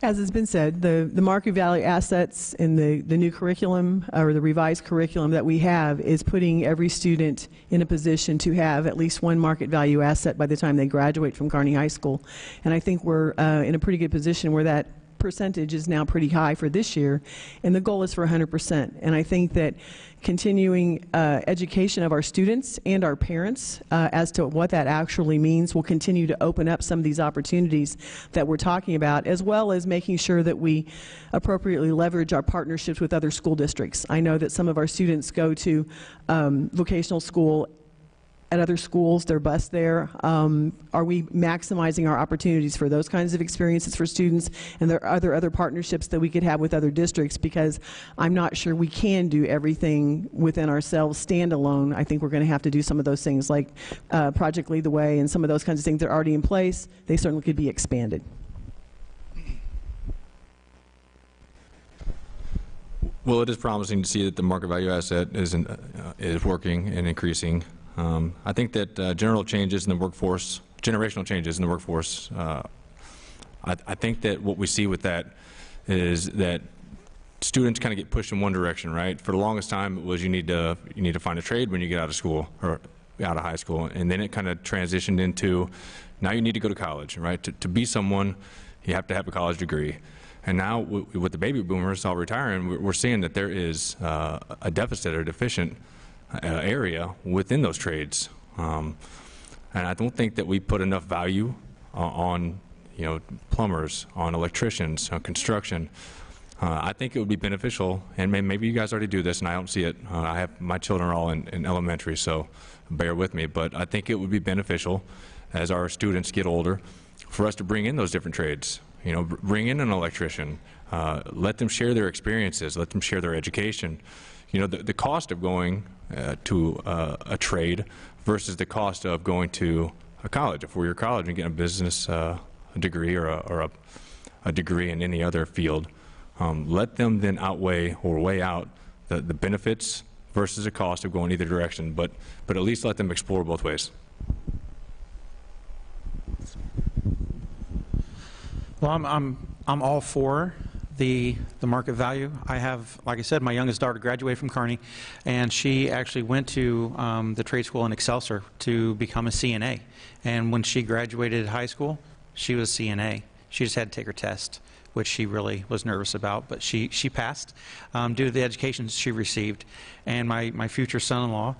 As has been said, the market value assets in the new curriculum, or the revised curriculum that we have, is putting every student in a position to have at least one market value asset by the time they graduate from Kearney High School. And I think we're in a pretty good position where that percentage is now pretty high for this year, and the goal is for 100%. And I think that continuing education of our students and our parents as to what that actually means will continue to open up some of these opportunities that we're talking about, as well as making sure that we appropriately leverage our partnerships with other school districts. I know that some of our students go to vocational school at other schools, they're bused there. Are we maximizing our opportunities for those kinds of experiences for students? And there are other partnerships that we could have with other districts, because I'm not sure we can do everything within ourselves standalone. I think we're going to have to do some of those things like Project Lead the Way, and some of those kinds of things that are already in place. They certainly could be expanded. Well, it is promising to see that the market value asset is working and increasing. I think that generational changes in the workforce, I think that what we see with that is that students kind of get pushed in one direction, right? For the longest time, it was you need to find a trade when you get out of school or out of high school, and then it kind of transitioned into now you need to go to college, right? To be someone, you have to have a college degree. And now with the baby boomers all retiring, we're seeing that there is a deficit or deficient area within those trades, and I don't think that we put enough value on, you know, plumbers, on electricians, on construction. I think it would be beneficial, and maybe you guys already do this, and I don't see it. My children are all in elementary, so bear with me. But I think it would be beneficial as our students get older for us to bring in those different trades. You know, bring in an electrician, let them share their experiences, let them share their education. You know, the cost of going to a trade versus the cost of going to a college, a four-year college, and getting a business degree or a degree in any other field. Let them then outweigh or weigh out the benefits versus the cost of going either direction, but at least let them explore both ways. Well, I'm all for the market value. I have, like I said, my youngest daughter graduated from Kearney, and she actually went to the trade school in Excelsior to become a CNA. And when she graduated high school, she was CNA. She just had to take her test, which she really was nervous about, but she passed due to the education she received. And my future son-in-law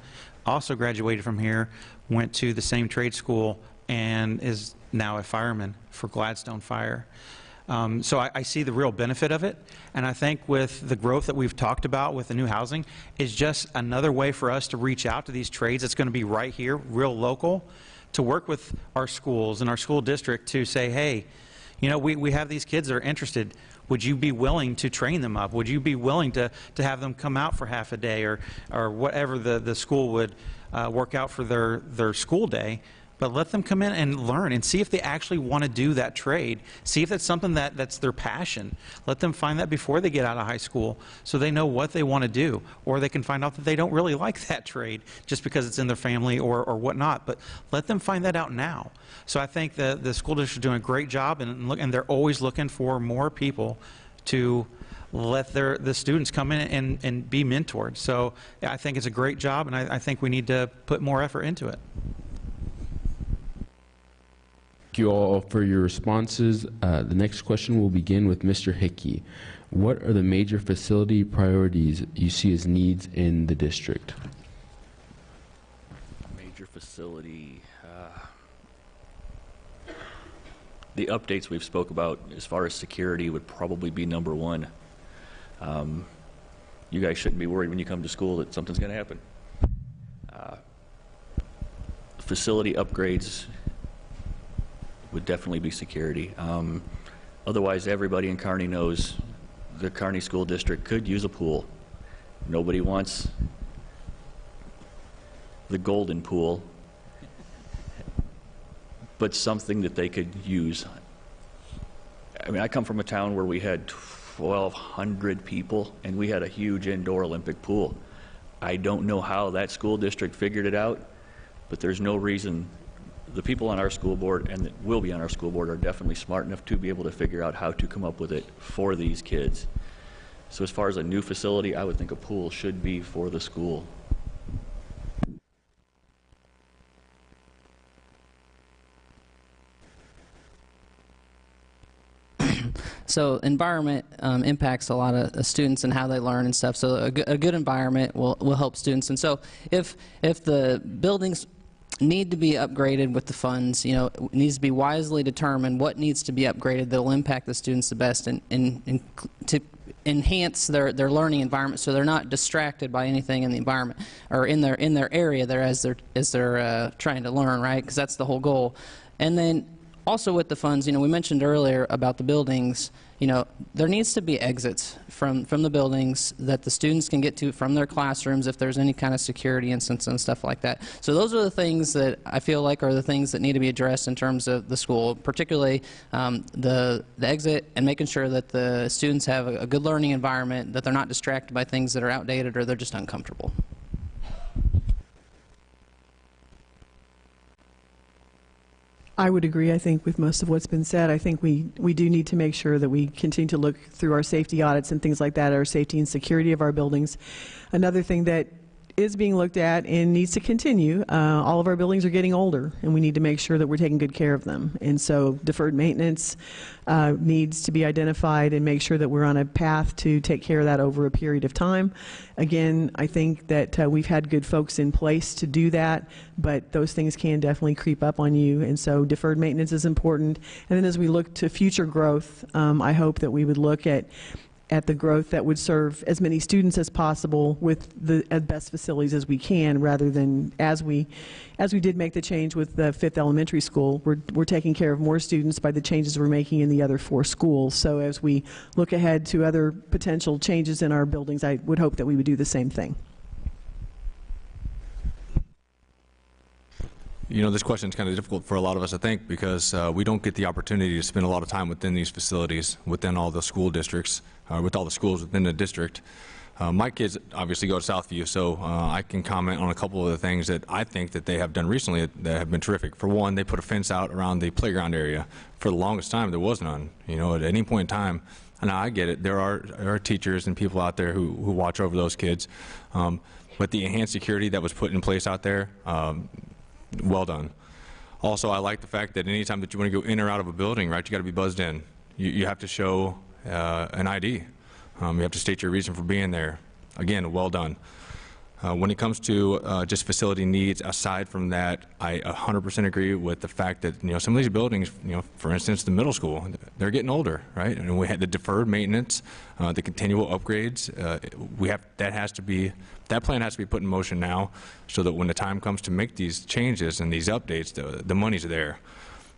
also graduated from here, went to the same trade school, and is now a fireman for Gladstone Fire. So I see the real benefit of it, and I think with the growth that we've talked about with the new housing is just another way for us to reach out to these trades that's going to be right here, real local, to work with our schools and our school district to say, hey, you know, we have these kids that are interested. Would you be willing to train them up? Would you be willing to have them come out for half a day or whatever the school would work out for their school day? but let them come in and learn and see if they actually want to do that trade. See if that's something that's their passion. Let them find that before they get out of high school so they know what they want to do. Or they can find out that they don't really like that trade just because it's in their family or whatnot. But let them find that out now. So I think the school district is doing a great job, and they're always looking for more people to let the students come in and be mentored. So yeah, I think it's a great job, and I think we need to put more effort into it. Thank you all for your responses. The next question will begin with Mr. Hickey. What are the major facility priorities you see as needs in the district? Major facility. The updates we've spoke about as far as security would probably be number one. You guys shouldn't be worried when you come to school that something's going to happen. Facility upgrades would definitely be security. Otherwise, everybody in Kearney knows the Kearney School District could use a pool. Nobody wants the golden pool, but something that they could use. I mean, I come from a town where we had 1,200 people, and we had a huge indoor Olympic pool. I don't know how that school district figured it out, but there's no reason. The people on our school board and that will be on our school board are definitely smart enough to be able to figure out how to come up with it for these kids. So as far as a new facility, I would think a pool should be for the school. So environment impacts a lot of students and how they learn and stuff. So a good environment will help students. And so if the buildings need to be upgraded with the funds, it needs to be wisely determined what needs to be upgraded that will impact the students the best and to enhance their learning environment so they're not distracted by anything in the environment or in their area there as they're trying to learn, right? Because that's the whole goal. And then also with the funds, we mentioned earlier about the buildings, there needs to be exits from the buildings that the students can get to from their classrooms if there's any kind of security instance and stuff like that. So those are the things that I feel like are the things that need to be addressed in terms of the school, particularly the exit and making sure that the students have a good learning environment, that they're not distracted by things that are outdated or they're just uncomfortable. I would agree, I think, with most of what's been said. I think we do need to make sure that we continue to look through our safety audits and things like that, our safety and security of our buildings. Another thing that is being looked at and needs to continue, all of our buildings are getting older, and we need to make sure that we're taking good care of them. And so deferred maintenance needs to be identified and make sure that we're on a path to take care of that over a period of time. Again, I think that we've had good folks in place to do that, but those things can definitely creep up on you, and so deferred maintenance is important. And then as we look to future growth, I hope that we would look at the growth that would serve as many students as possible with the best facilities as we can, rather than as we did make the change with the 5th elementary school, we're taking care of more students by the changes we're making in the other 4 schools. So as we look ahead to other potential changes in our buildings, I would hope that we would do the same thing. This question is kind of difficult for a lot of us, I think, because we don't get the opportunity to spend a lot of time within these facilities, within all the school districts, with all the schools within the district. My kids obviously go to Southview, so I can comment on a couple of the things that I think that they have done recently that have been terrific. For one, they put a fence out around the playground area. For the longest time, there was none. At any point in time, and I get it, there are teachers and people out there who watch over those kids, but the enhanced security that was put in place out there, well done. Also, I like the fact that anytime that you want to go in or out of a building, right, you got to be buzzed in. You have to show an ID. You have to state your reason for being there. Again, well done. When it comes to just facility needs, aside from that, I 100% agree with the fact that some of these buildings, for instance, the middle school, they're getting older, right? And we had the deferred maintenance, the continual upgrades. That plan has to be put in motion now, so that when the time comes to make these changes and these updates, the money's there.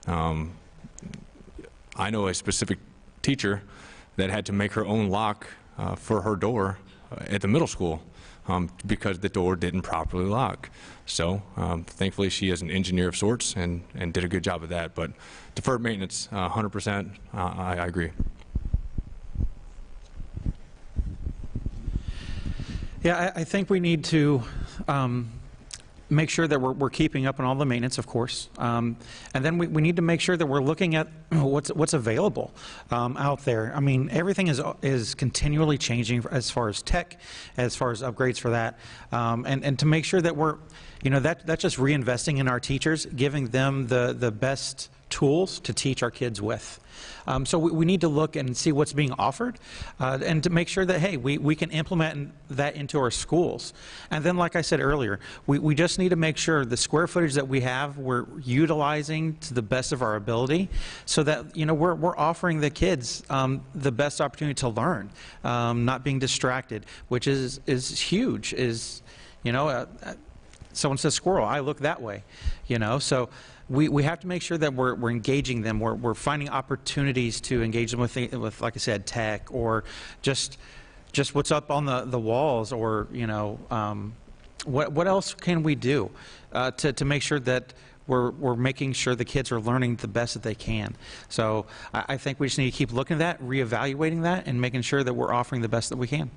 I know a specific teacher that had to make her own lock for her door at the middle school. because the door didn't properly lock. So thankfully she is an engineer of sorts and did a good job of that. But deferred maintenance, 100%, I agree. Yeah, I think we need to make sure that we're keeping up on all the maintenance, of course, and then we need to make sure that we're looking at what's available out there. I mean, everything is continually changing as far as tech, as far as upgrades for that, and to make sure that we're, that's just reinvesting in our teachers, giving them the best tools to teach our kids with. So we need to look and see what's being offered and to make sure that, hey, we can implement that into our schools. And then, like I said earlier, we just need to make sure the square footage that we have, we're utilizing to the best of our ability so that, we're offering the kids the best opportunity to learn, not being distracted, which is huge, someone says squirrel, I look that way, so we have to make sure that we're engaging them. We're finding opportunities to engage them with, like I said, tech, or just what's up on the walls, or what else can we do to make sure that we're making sure the kids are learning the best that they can. So I think we just need to keep looking at that, reevaluating that, and making sure that we're offering the best that we can.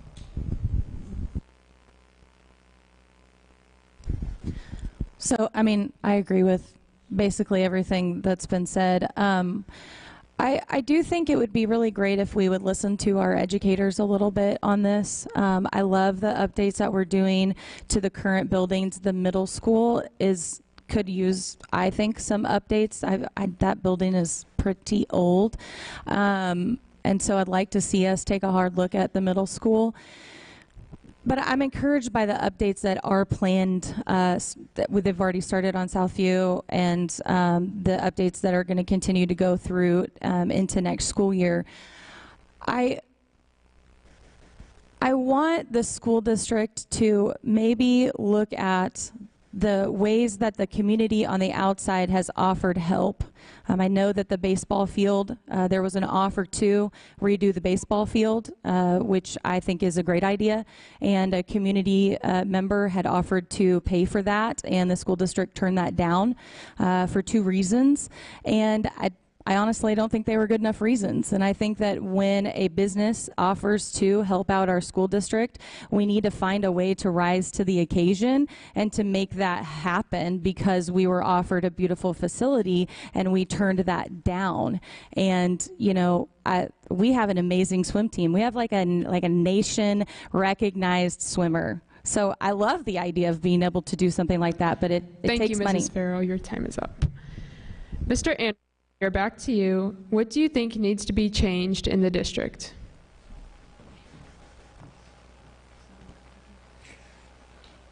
So, I mean, I agree with basically everything that's been said. I do think it would be really great if we would listen to our educators a little bit on this. I love the updates that we're doing to the current buildings. The middle school could use, I think, some updates. That building is pretty old. And so I'd like to see us take a hard look at the middle school. But I'm encouraged by the updates that are planned, they've already started on Southview, and the updates that are going to continue to go through into next school year. I want the school district to maybe look at the ways that the community on the outside has offered help. I know that the baseball field, there was an offer to redo the baseball field, which I think is a great idea, and a community member had offered to pay for that, and the school district turned that down for 2 reasons. And I honestly don't think they were good enough reasons. And I think that when a business offers to help out our school district, we need to find a way to rise to the occasion and to make that happen, because we were offered a beautiful facility and we turned that down. And, we have an amazing swim team. We have like a nation recognized swimmer. So I love the idea of being able to do something like that, but it takes money. Thank you, Mrs. Ferrell. Your time is up. Mr. Anderson, back to you. What do you think needs to be changed in the district?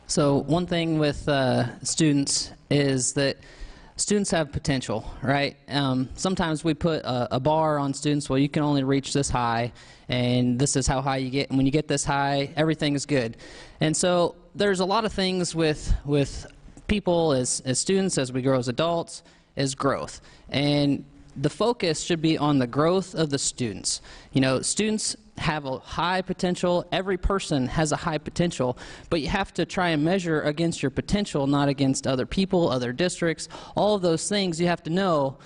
So one thing with students is that students have potential, right? Sometimes we put a bar on students. Well, you can only reach this high, and this is how high you get. And when you get this high, everything is good. And so there's a lot of things with people as students, as we grow as adults, is growth. And the focus should be on the growth of the students. Students have a high potential. Every person has a high potential, but you have to try and measure against your potential, not against other people, other districts. All of those things you have to know.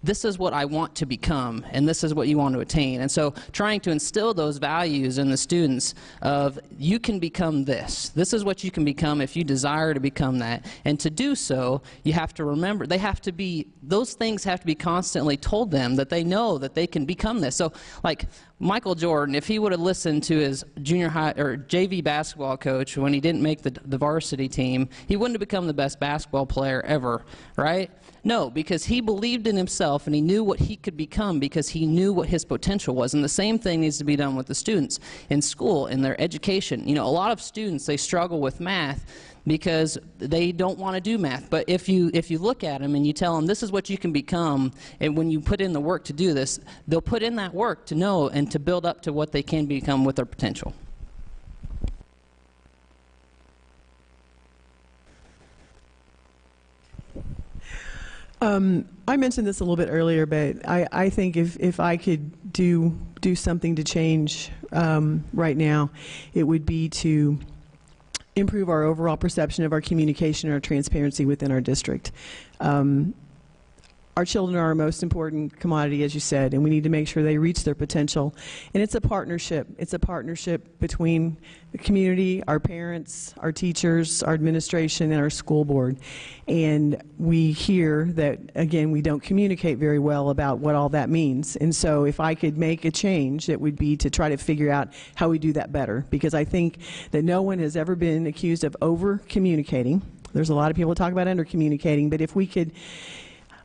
This is what I want to become, and this is what you want to attain. And so trying to instill those values in the students of, you can become this. This is what you can become if you desire to become that. And to do so, you have to remember, those things have to be constantly told them, that they know that they can become this. So like Michael Jordan, if he would have listened to his junior high or JV basketball coach when he didn't make the varsity team, he wouldn't have become the best basketball player ever, right? No, because he believed in himself and he knew what he could become, because he knew what his potential was. And the same thing needs to be done with the students in school, in their education. A lot of students, they struggle with math because they don't want to do math. But if you look at them and you tell them this is what you can become, and when you put in the work to do this, they'll put in that work to know and to build up to what they can become with their potential. I mentioned this a little bit earlier, but I think if I could do something to change right now, it would be to improve our overall perception of our communication and our transparency within our district. Our children are our most important commodity, as you said, and we need to make sure they reach their potential. And it's a partnership. It's a partnership between the community, our parents, our teachers, our administration, and our school board. And we hear that, again, we don't communicate very well about what all that means. And so if I could make a change, it would be to try to figure out how we do that better. Because I think that no one has ever been accused of over-communicating. There's a lot of people who talk about under-communicating, but if we could...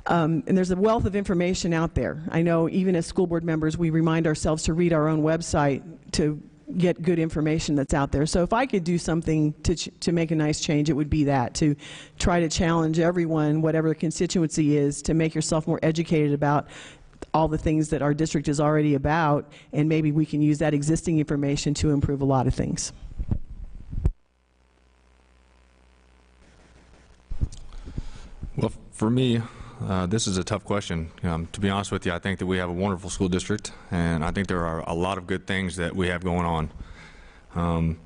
and there's a wealth of information out there. I know even as school board members, we remind ourselves to read our own website to get good information that's out there. So if I could do something to make a nice change, it would be that, to try to challenge everyone, whatever the constituency is, to make yourself more educated about all the things that our district is already about, and maybe we can use that existing information to improve a lot of things. Well, for me, this is a tough question. To be honest with you, I think that we have a wonderful school district, and I think there are a lot of good things that we have going on.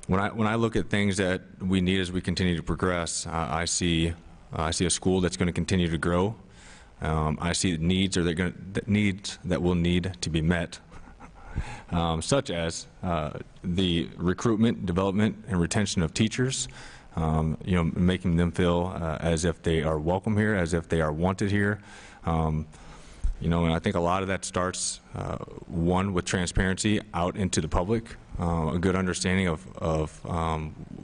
When I look at things that we need as we continue to progress, I see a school that's going to continue to grow. I see needs that will need to be met, such as the recruitment, development, and retention of teachers. Making them feel as if they are welcome here, as if they are wanted here. And I think a lot of that starts, one, with transparency out into the public, a good understanding of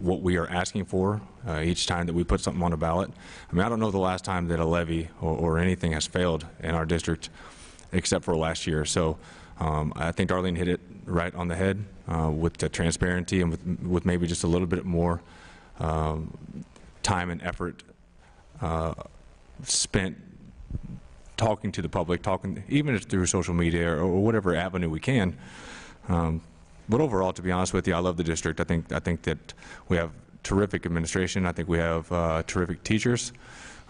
what we are asking for each time that we put something on a ballot. I mean, I don't know the last time that a levy or anything has failed in our district except for last year. So I think Darlene hit it right on the head with the transparency and with maybe just a little bit more time and effort spent talking to the public, even if through social media or whatever avenue we can. But overall, to be honest with you, I love the district. I think that we have terrific administration. I think we have terrific teachers.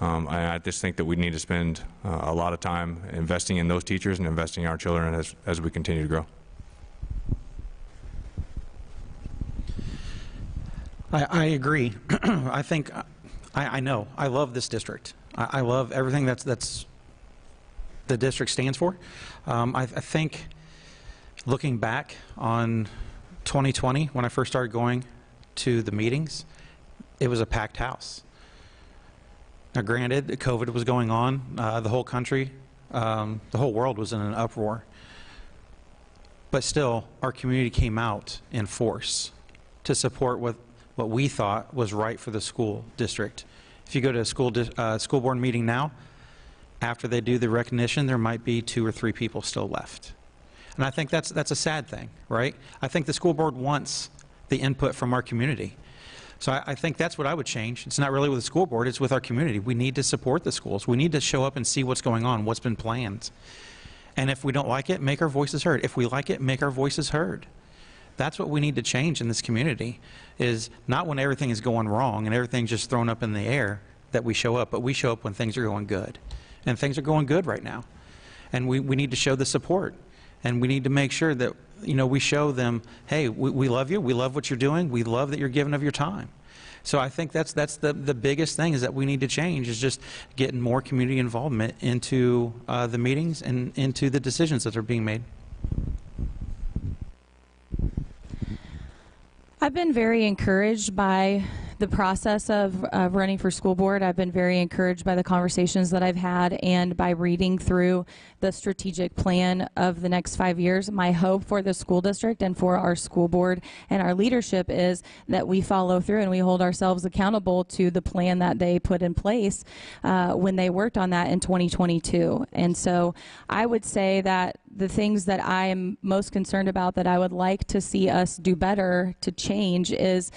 I just think that we need to spend a lot of time investing in those teachers and investing in our children as we continue to grow. I agree. I think, I know, I love this district. I love everything that's the district stands for. I think looking back on 2020, when I first started going to the meetings, it was a packed house. Now granted, COVID was going on, the whole country, the whole world was in an uproar. But still, our community came out in force to support what we thought was right for the school district. If you go to a school board meeting now, after they do the recognition, there might be 2 or 3 people still left. And I think that's a sad thing, right? I think the school board wants the input from our community. So I think that's what I would change. It's not really with the school board, it's with our community. We need to support the schools. We need to show up and see what's going on, what's been planned. And if we don't like it, make our voices heard. If we like it, make our voices heard. That's what we need to change in this community, is not when everything is going wrong and everything's just thrown up in the air that we show up, but we show up when things are going good. And things are going good right now. And we need to show the support. And we need to make sure that, we show them, hey, we love you, we love what you're doing, we love that you're giving of your time. So I think that's the biggest thing is that we need to change, is just getting more community involvement into the meetings and into the decisions that are being made. I've been very encouraged by the process of running for school board. I've been very encouraged by the conversations that I've had and by reading through the strategic plan of the next 5 years. My hope for the school district and for our school board and our leadership is that we follow through and we hold ourselves accountable to the plan that they put in place when they worked on that in 2022. And so I would say that the things that I'm most concerned about that I would like to see us do better to change is,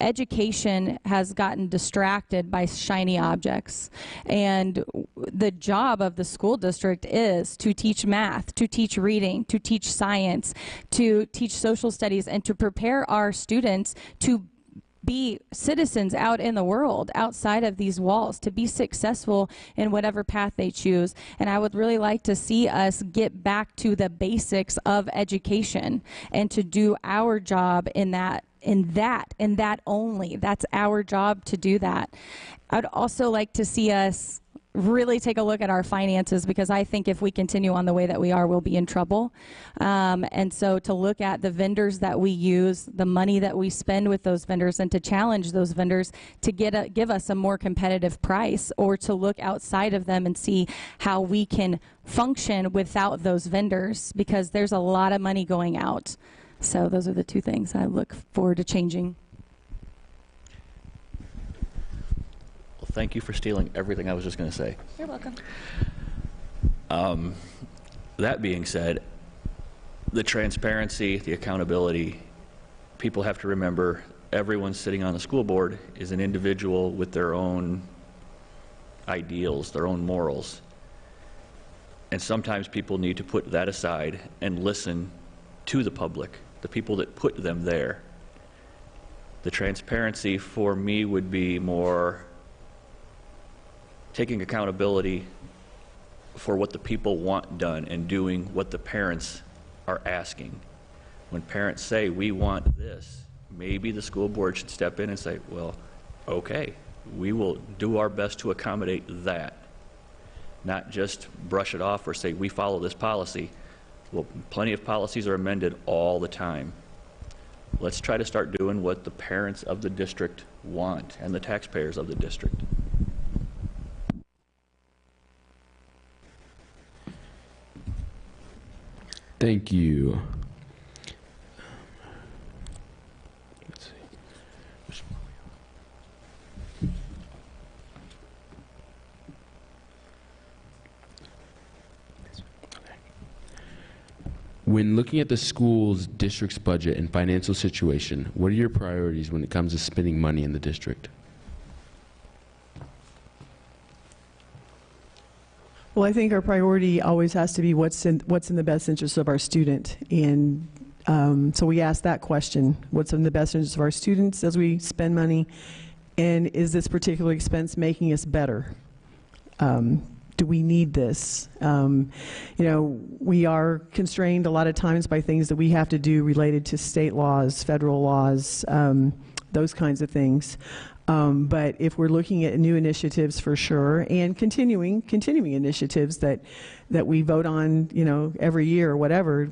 education has gotten distracted by shiny objects. And the job of the school district is to teach math, to teach reading, to teach science, to teach social studies, and to prepare our students to be citizens out in the world, outside of these walls, to be successful in whatever path they choose. And I would really like to see us get back to the basics of education and to do our job in that in that only. That's our job to do that. I'd also like to see us really take a look at our finances, because I think if we continue on the way that we are, we'll be in trouble. And so to look at the vendors that we use, the money that we spend with those vendors, and to challenge those vendors to give us a more competitive price, or to look outside of them and see how we can function without those vendors, because there's a lot of money going out. So those are the two things I look forward to changing. Thank you for stealing everything I was just going to say. You're welcome. That being said, the transparency, the accountability, people have to remember everyone sitting on the school board is an individual with their own ideals, their own morals. And sometimes people need to put that aside and listen to the public, the people that put them there. The transparency for me would be more taking accountability for what the people want done and doing what the parents are asking. When parents say, we want this, maybe the school board should step in and say, well, okay, we will do our best to accommodate that. Not just brush it off or say, we follow this policy. Well, plenty of policies are amended all the time. Let's try to start doing what the parents of the district want and the taxpayers of the district. Thank you. Let's see. When looking at the school's district's budget and financial situation, what are your priorities when it comes to spending money in the district? Well, I think our priority always has to be what's in the best interest of our student, and so we ask that question: what's in the best interest of our students as we spend money, and is this particular expense making us better? Do we need this? You know, we are constrained a lot of times by things that we have to do related to state laws, federal laws, those kinds of things. But if we're looking at new initiatives, for sure, and continuing initiatives that we vote on, you know, every year or whatever,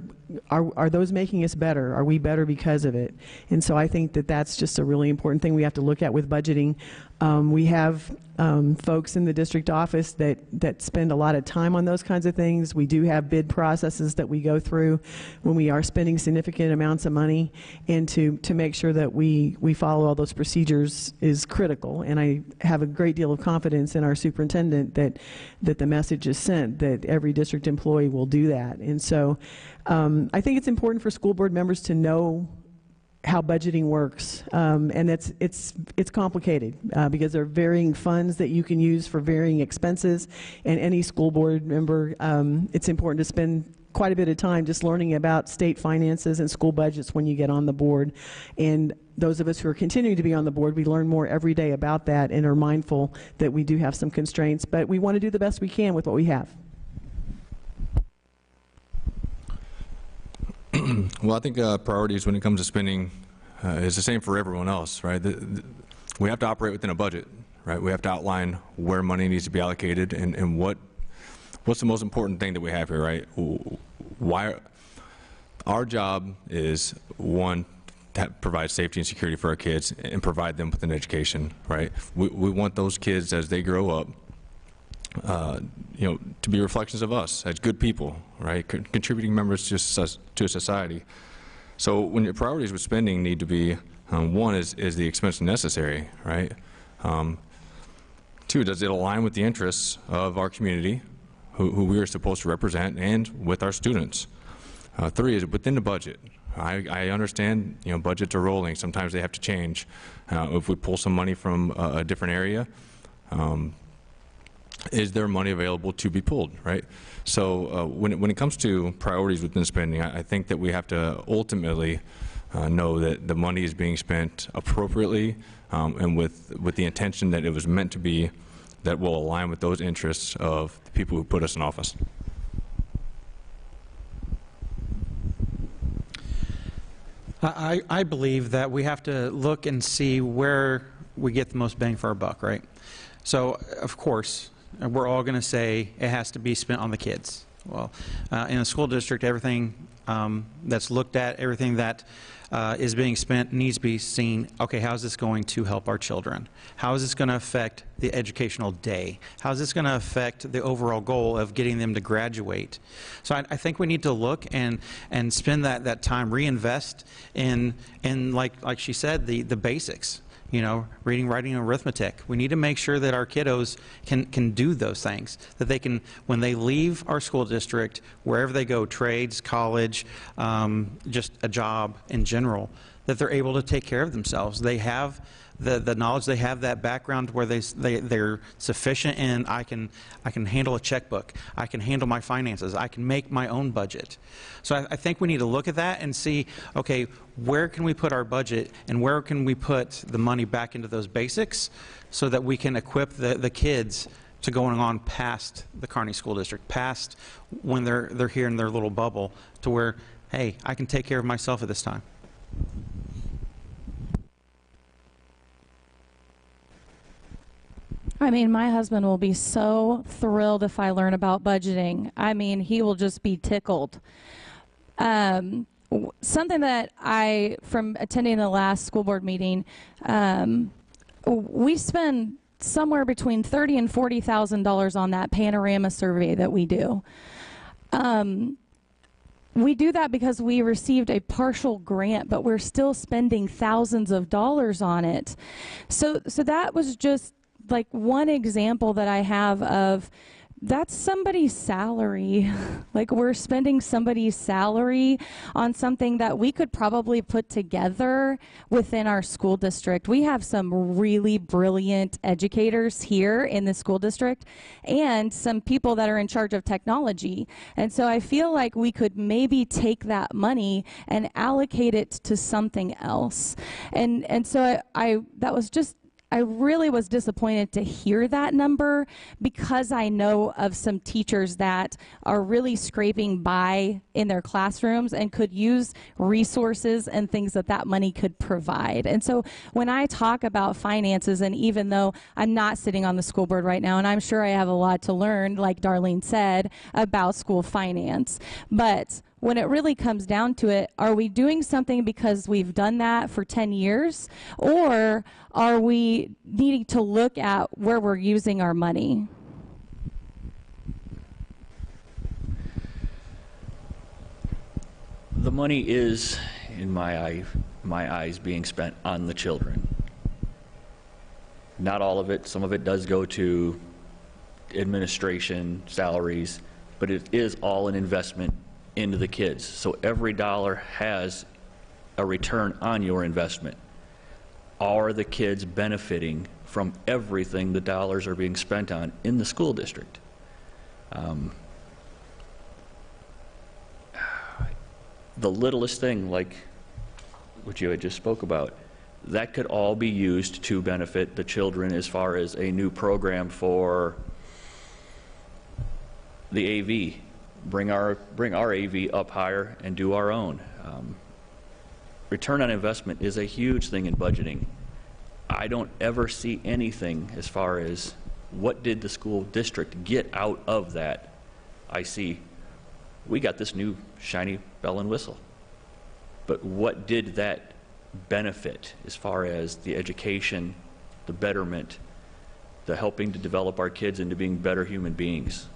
are those making us better? Are we better because of it? And so I think that that's just a really important thing we have to look at with budgeting. We have folks in the district office that spend a lot of time on those kinds of things. We do have bid processes that we go through when we are spending significant amounts of money, and to make sure that we follow all those procedures is critical. And I have a great deal of confidence in our superintendent that the message is sent, that every district employee will do that. And so I think it's important for school board members to know how budgeting works, and it's complicated because there are varying funds that you can use for varying expenses, and any school board member, it's important to spend quite a bit of time just learning about state finances and school budgets when you get on the board. And those of us who are continuing to be on the board, we learn more every day about that and are mindful that we do have some constraints, but we want to do the best we can with what we have. Well, I think priorities when it comes to spending is the same for everyone else, right? We have to operate within a budget, right? We have to outline where money needs to be allocated and what's the most important thing that we have here, right? Why our job is, one, to provide safety and security for our kids and provide them with an education, right? We want those kids as they grow up, you know, to be reflections of us as good people, right? Contributing members to society. So when your priorities with spending need to be, one is the expense necessary, right? Two, does it align with the interests of our community, who we are supposed to represent, and with our students? Three, is it within the budget? I understand, you know, budgets are rolling. Sometimes they have to change. If we pull some money from a different area, is there money available to be pulled, right? So when it comes to priorities within spending, I think that we have to ultimately know that the money is being spent appropriately and with the intention that it was meant to be, that will align with those interests of the people who put us in office. I believe that we have to look and see where we get the most bang for our buck, right? So, of course, we're all going to say it has to be spent on the kids. Well, in a school district, everything that's looked at, everything that is being spent needs to be seen, okay, how is this going to help our children? How is this going to affect the educational day? How is this going to affect the overall goal of getting them to graduate? So I think we need to look and spend that time, reinvest in like she said, the basics. You know, reading, writing, and arithmetic. We need to make sure that our kiddos can do those things, that they can, when they leave our school district, wherever they go, trades, college, just a job in general, that they're able to take care of themselves. They have the knowledge, they have that background where they're sufficient, and I can handle a checkbook, I can handle my finances, I can make my own budget. So I think we need to look at that and see, okay, where can we put our budget and where can we put the money back into those basics so that we can equip the kids to going on past the Kearney School District, past when they're here in their little bubble, to where, hey, I can take care of myself at this time. I mean, my husband will be so thrilled if I learn about budgeting. I mean, he will just be tickled. Something that from attending the last school board meeting, we spend somewhere between $30,000 and $40,000 on that panorama survey that we do. We do that because we received a partial grant, but we're still spending thousands of dollars on it. So that was just like one example that I have of that's somebody's salary. Like, we're spending somebody's salary on something that we could probably put together within our school district. We have some really brilliant educators here in the school district and some people that are in charge of technology. And so I feel like we could maybe take that money and allocate it to something else. And so I really was disappointed to hear that number, because I know of some teachers that are really scraping by in their classrooms and could use resources and things that money could provide. And so when I talk about finances, and even though I'm not sitting on the school board right now, and I'm sure I have a lot to learn, like Darlene said, about school finance, but when it really comes down to it, are we doing something because we've done that for 10 years? Or are we needing to look at where we're using our money? The money is, in my eyes, being spent on the children. Not all of it. Some of it does go to administration, salaries, but it is all an investment into the kids. So every dollar has a return on your investment. Are the kids benefiting from everything the dollars are being spent on in the school district? The littlest thing, like what you had just spoke about, that could all be used to benefit the children, as far as a new program for the AV. Bring our AV up higher and do our own. Return on investment is a huge thing in budgeting. I don't ever see anything as far as what did the school district get out of that. I see, we got this new shiny bell and whistle. But what did that benefit as far as the education, the betterment, the helping to develop our kids into being better human beings?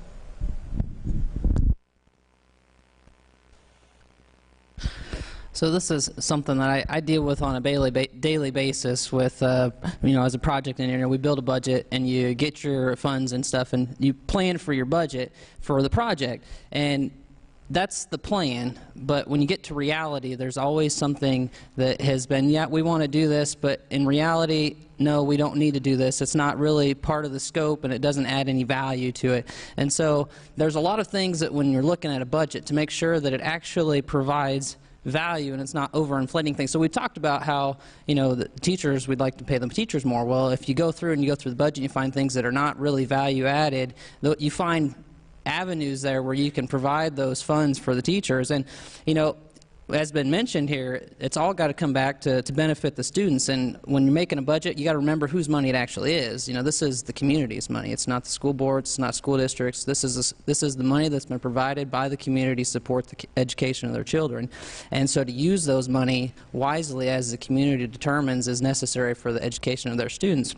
So this is something that I deal with on a daily basis with, as a project engineer. We build a budget and you get your funds and stuff and you plan for your budget for the project. And that's the plan, but when you get to reality, there's always something that has been, yeah, we want to do this, but in reality, no, we don't need to do this. It's not really part of the scope, and it doesn't add any value to it. And so there's a lot of things that when you're looking at a budget, to make sure that it actually provides value and it's not overinflating things. So we talked about how, the teachers, we'd like to pay them teachers more. Well, if you go through the budget and you find things that are not really value added, you find avenues there where you can provide those funds for the teachers. And as been mentioned here, it's all got to come back to benefit the students. And when you're making a budget, you got to remember whose money it actually is. You know, this is the community's money. It's not the school boards. It's not school districts. This is the money that's been provided by the community to support the education of their children. And so to use those money wisely, as the community determines is necessary for the education of their students.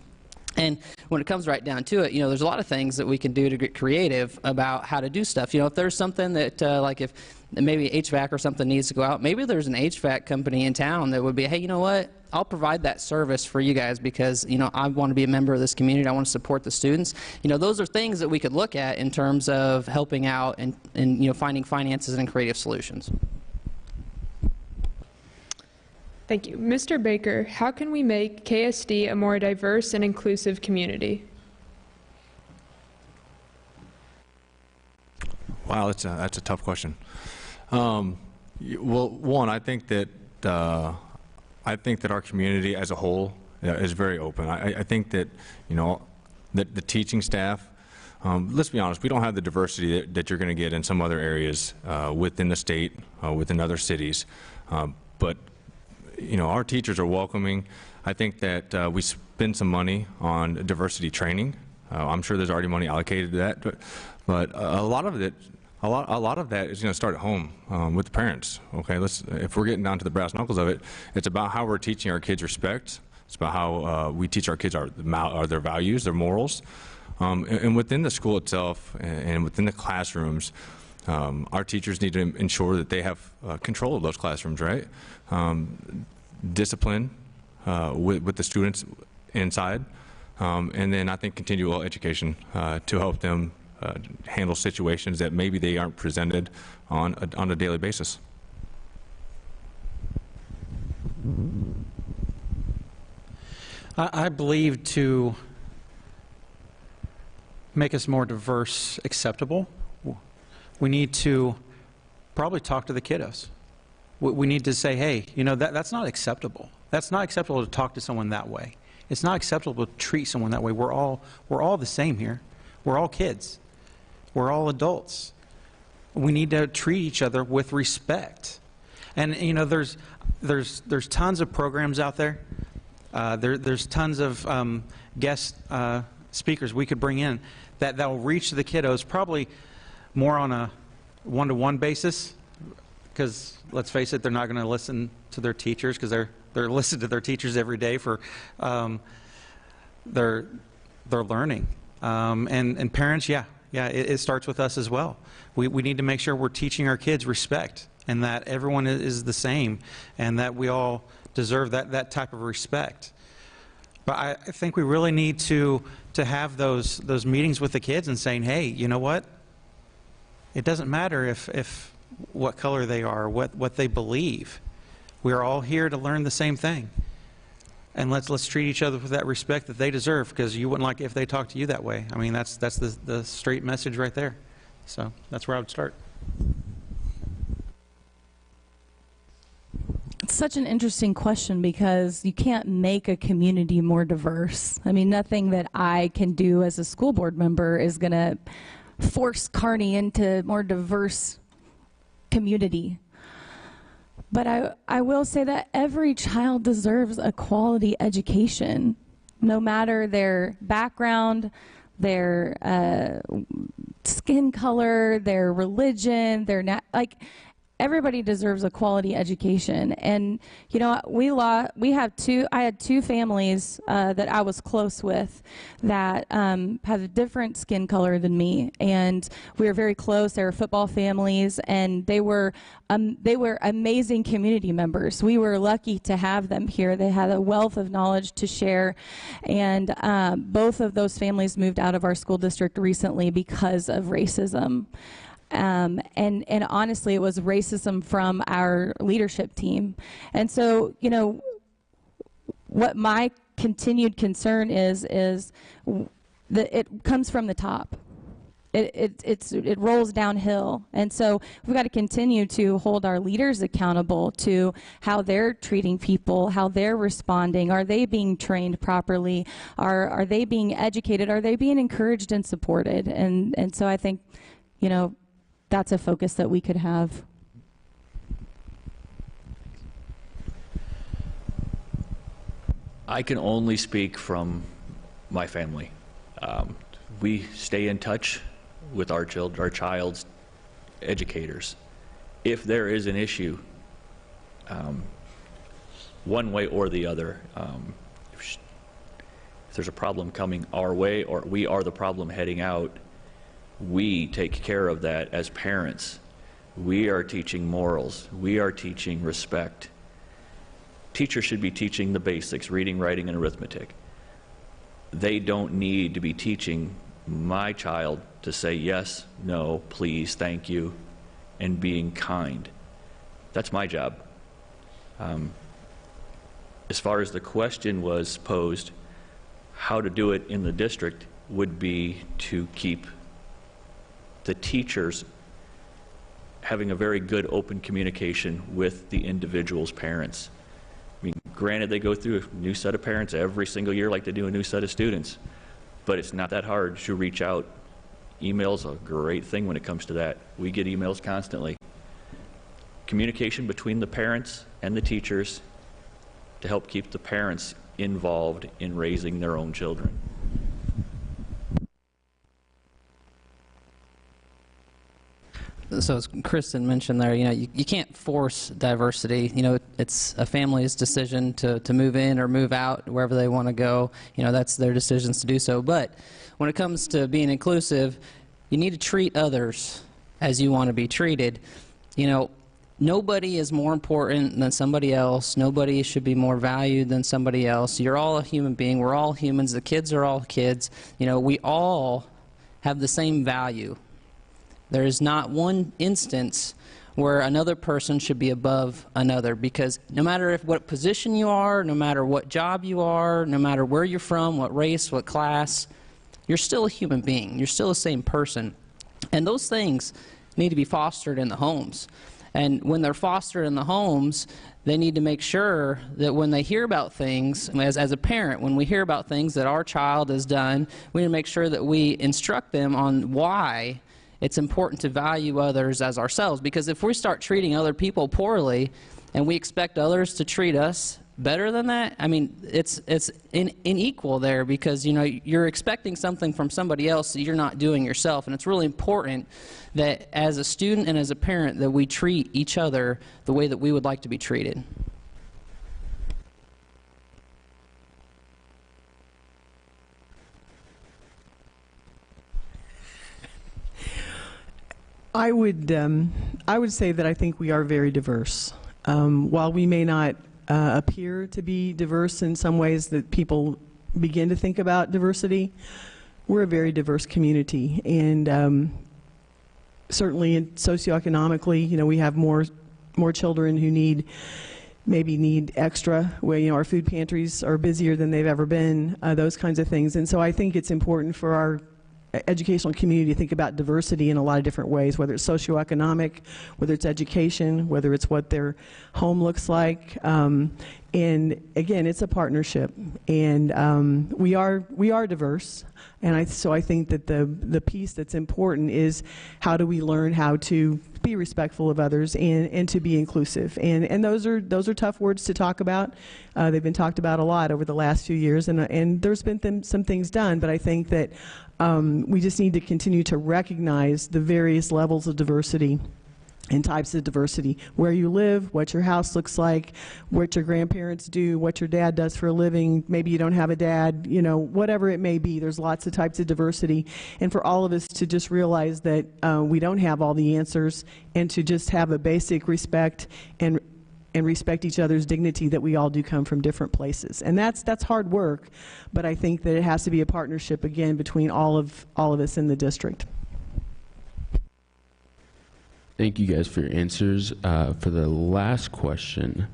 And when it comes right down to it, you know, there's a lot of things that we can do to get creative about how to do stuff. You know, if there's something that, like if maybe HVAC or something needs to go out, maybe there's an HVAC company in town that would be, hey, you know what, I'll provide that service for you guys because, you know, I want to be a member of this community. I want to support the students. You know, those are things that we could look at in terms of helping out and you know, finding finances and creative solutions. Thank you. Mr. Baker, how can we make KSD a more diverse and inclusive community? Wow, that's a tough question. Well, one, I think that our community as a whole is very open. I think that, you know, that the teaching staff, let's be honest, we don't have the diversity that you're going to get in some other areas within the state, within other cities, but you know, our teachers are welcoming. I think that we spend some money on diversity training. I'm sure there's already money allocated to that, but a lot of that is going to start at home with the parents. Okay, if we're getting down to the brass knuckles of it, it's about how we're teaching our kids respect. It's about how we teach our kids their values, their morals, and within the school itself and within the classrooms. Our teachers need to ensure that they have control of those classrooms, right? Discipline with the students inside, and then I think continual education to help them handle situations that maybe they aren't presented on a daily basis. I believe to make us more diverse, acceptable, we need to probably talk to the kiddos. We need to say, hey, you know, that's not acceptable. That's not acceptable to talk to someone that way. It's not acceptable to treat someone that way. We're all the same here. We're all kids. We're all adults. We need to treat each other with respect. And you know, there's tons of programs out there. There's tons of guest speakers we could bring in that will reach the kiddos probably more on a one-to-one basis, because let's face it, they're not going to listen to their teachers because they're listening to their teachers every day for their learning. And parents, it starts with us as well. We need to make sure we're teaching our kids respect and that everyone is the same and that we all deserve that type of respect. But I think we really need to have those meetings with the kids and saying, hey, you know what? It doesn't matter if what color they are, what they believe. We're all here to learn the same thing. And let's treat each other with that respect that they deserve, because you wouldn't like it if they talked to you that way. I mean, that's the straight message right there. So that's where I would start. It's such an interesting question because you can't make a community more diverse. I mean, nothing that I can do as a school board member is going to force Kearney into more diverse community. But I will say that every child deserves a quality education, no matter their background, their skin color, their religion, everybody deserves a quality education. And you know, I had two families that I was close with that had a different skin color than me, and we were very close. They were football families, and they were amazing community members. We were lucky to have them here. They had a wealth of knowledge to share, and both of those families moved out of our school district recently because of racism. And honestly, it was racism from our leadership team. And so, you know, what my continued concern is that it comes from the top. It rolls downhill. And so we've got to continue to hold our leaders accountable to how they're treating people, how they're responding. Are they being trained properly? Are they being educated? Are they being encouraged and supported? And so I think, you know, that's a focus that we could have. I can only speak from my family. We stay in touch with our child's educators. If there is an issue, one way or the other, if there's a problem coming our way or we are the problem heading out, we take care of that as parents. We are teaching morals. We are teaching respect. Teachers should be teaching the basics, reading, writing, and arithmetic. They don't need to be teaching my child to say yes, no, please, thank you, and being kind. That's my job. As far as the question was posed, how to do it in the district would be to keep the teachers having a very good open communication with the individual's parents. I mean, granted, they go through a new set of parents every single year like they do a new set of students, but it's not that hard to reach out. Email's a great thing when it comes to that. We get emails constantly. Communication between the parents and the teachers to help keep the parents involved in raising their own children. So as Chrystan mentioned there, you can't force diversity. It's a family's decision to move in or move out wherever they want to go. That's their decisions to do so. But when it comes to being inclusive, you need to treat others as you want to be treated. Nobody is more important than somebody else. Nobody should be more valued than somebody else. You're all a human being. We're all humans. The kids are all kids. We all have the same value. There is not one instance where another person should be above another, because no matter what position you are, no matter what job you are, no matter where you're from, what race, what class, you're still a human being. You're still the same person. And those things need to be fostered in the homes. And when they're fostered in the homes, they need to make sure that when they hear about things, as a parent, when we hear about things that our child has done, we need to make sure that we instruct them on why it's important to value others as ourselves. Because if we start treating other people poorly and we expect others to treat us better than that, I mean, it's unequal there, because you're expecting something from somebody else that you're not doing yourself. And it's really important that as a student and as a parent that we treat each other the way that we would like to be treated. I would say that I think we are very diverse. While we may not appear to be diverse in some ways that people begin to think about diversity, we're a very diverse community. And certainly socioeconomically, we have more children who maybe need extra, where our food pantries are busier than they've ever been, those kinds of things. And so I think it's important for our educational community to think about diversity in a lot of different ways, whether it's socioeconomic, whether it's education, whether it's what their home looks like. And again, it's a partnership, and we are diverse. And so I think that the piece that's important is how do we learn how to be respectful of others and to be inclusive. And those are tough words to talk about. They've been talked about a lot over the last few years, and there's been some things done. But I think that we just need to continue to recognize the various levels of diversity and types of diversity, where you live, what your house looks like, what your grandparents do, what your dad does for a living. Maybe you don't have a dad, whatever it may be. There's lots of types of diversity. And for all of us to just realize that we don't have all the answers, and to just have a basic respect and respect each other's dignity, that we all do come from different places. And that's hard work, but I think that it has to be a partnership, again, between all of us in the district. Thank you guys for your answers. For the last question,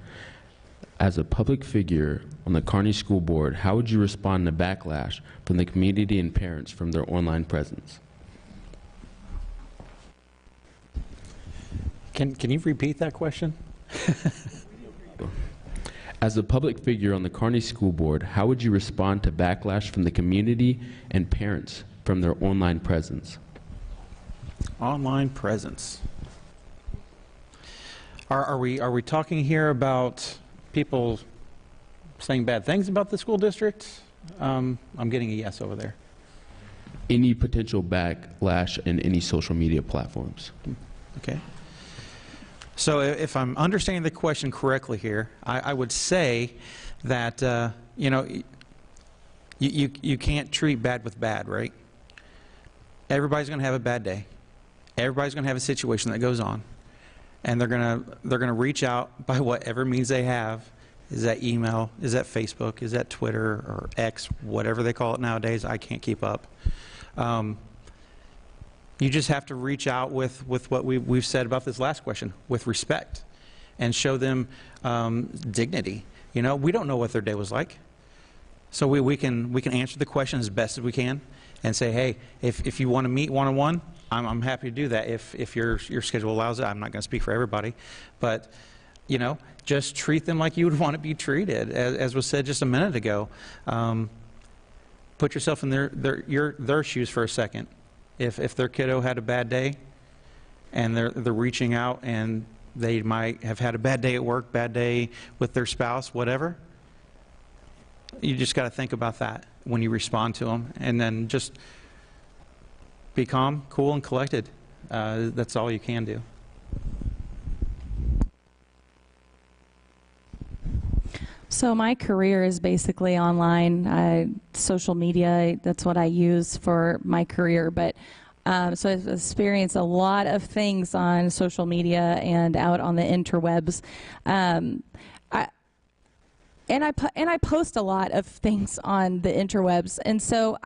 as a public figure on the Kearney School Board, how would you respond to backlash from the community and parents from their online presence? Can you repeat that question? As a public figure on the Kearney School Board, how would you respond to backlash from the community and parents from their online presence? Online presence. Are we talking here about people saying bad things about the school district, I'm getting a yes over there. Any potential backlash in any social media platforms? Okay. So if I'm understanding the question correctly here, I would say that, you know, you can't treat bad with bad, right? Everybody's going to have a bad day. Everybody's going to have a situation that goes on, and they're going to reach out by whatever means they have. Is that email? Is that Facebook? Is that Twitter or X? Whatever they call it nowadays, I can't keep up. You just have to reach out with what we've said about this last question, with respect, and show them dignity. You know, we don't know what their day was like, so we can answer the question as best as we can, and say, hey, if you want to meet one-on-one, I'm happy to do that. If your schedule allows it, I'm not going to speak for everybody, but you know, just treat them like you would want to be treated, as was said just a minute ago. Put yourself in their shoes for a second. If their kiddo had a bad day, and they're reaching out, and they might have had a bad day at work, bad day with their spouse, whatever, you just got to think about that when you respond to them, and then just be calm, cool, and collected. That's all you can do. So my career is basically online, social media. That's what I use for my career. But so I've experienced a lot of things on social media and out on the interwebs. And I post a lot of things on the interwebs. And so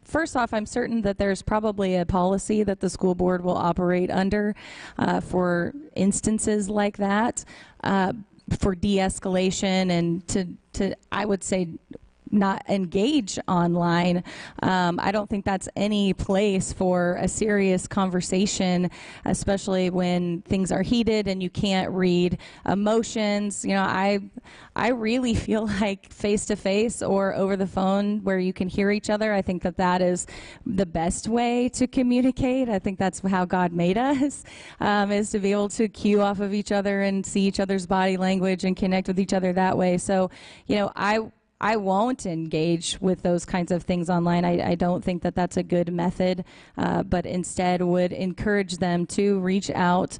first off, I'm certain that there's probably a policy that the school board will operate under for instances like that. For de-escalation and to I would say not engage online. I don't think that's any place for a serious conversation, especially when things are heated and you can't read emotions. You know, I really feel like face-to-face or over the phone where you can hear each other, I think that is the best way to communicate. I think that's how God made us, is to be able to cue off of each other and see each other's body language and connect with each other that way. So, you know, I won't engage with those kinds of things online. I don't think that that's a good method, but instead would encourage them to reach out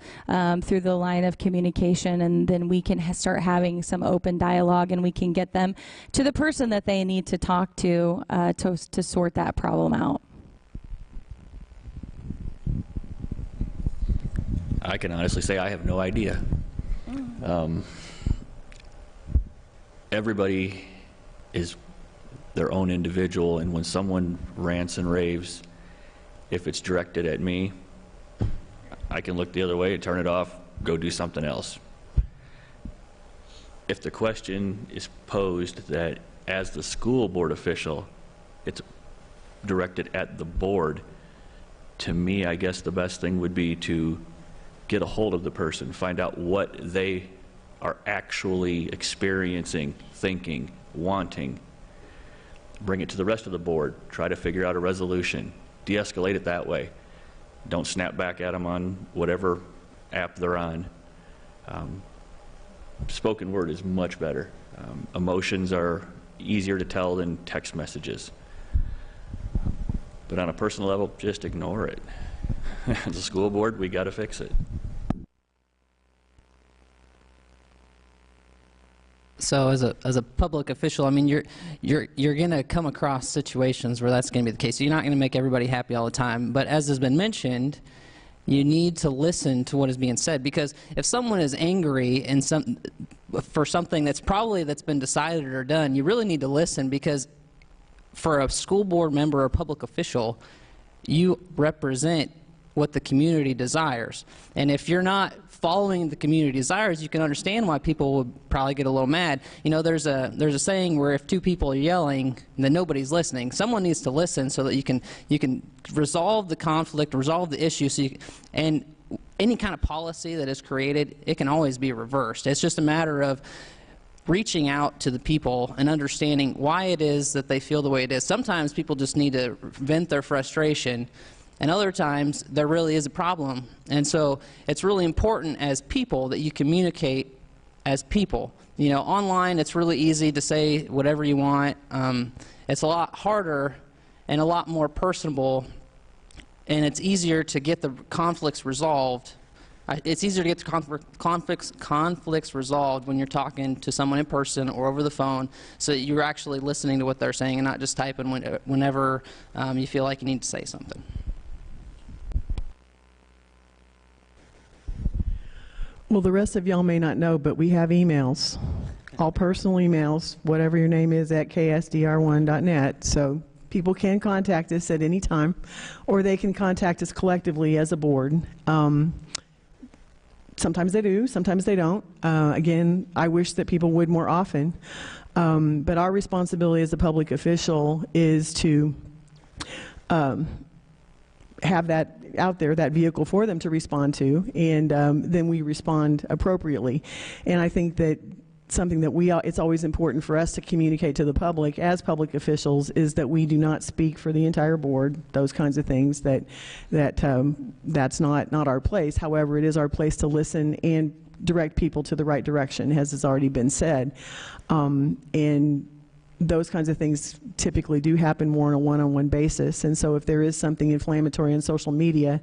through the line of communication, and then we can start having some open dialogue, and we can get them to the person that they need to talk to sort that problem out. I can honestly say I have no idea. Everybody is their own individual, and when someone rants and raves, if it's directed at me, I can look the other way, turn it off, go do something else. If the question is posed that as the school board official, it's directed at the board, to me, I guess the best thing would be to get a hold of the person, find out what they are actually experiencing, thinking, wanting, bring it to the rest of the board, try to figure out a resolution, de-escalate it that way. Don't snap back at them on whatever app they're on. Spoken word is much better. Emotions are easier to tell than text messages. But on a personal level, just ignore it. As a school board, we got to fix it. So as a public official, I mean, you're going to come across situations where that's going to be the case. So you're not going to make everybody happy all the time. But as has been mentioned, you need to listen to what is being said, because if someone is angry and for something that's been decided or done, you really need to listen, because for a school board member or public official, you represent what the community desires. And if you're not following the community desires, you can understand why people would probably get a little mad. You know, there's a saying where if two people are yelling, then nobody's listening. Someone needs to listen so that you can resolve the conflict, resolve the issue. And any kind of policy that is created, it can always be reversed. It's just a matter of reaching out to the people and understanding why it is that they feel the way it is. Sometimes people just need to vent their frustration, and other times there really is a problem. And so it's really important as people that you communicate as people. You know, online it's really easy to say whatever you want. It's a lot harder and a lot more personable, and it's easier to get the conflicts resolved. It's easier to get the conflicts resolved when you're talking to someone in person or over the phone, so that you're actually listening to what they're saying and not just typing whenever you feel like you need to say something. Well, the rest of y'all may not know, but we have emails, all personal emails, whatever your name is, at ksdr1.net. So people can contact us at any time, or they can contact us collectively as a board. Sometimes they do, sometimes they don't. Again, I wish that people would more often. But our responsibility as a public official is to have that out there, that vehicle for them to respond to, and then we respond appropriately. And I think that something that it's always important for us to communicate to the public as public officials is that we do not speak for the entire board, those kinds of things, that's not our place. However, it is our place to listen and direct people to the right direction, as has already been said. And those kinds of things typically do happen more on a one-on-one basis. And so if there is something inflammatory on social media,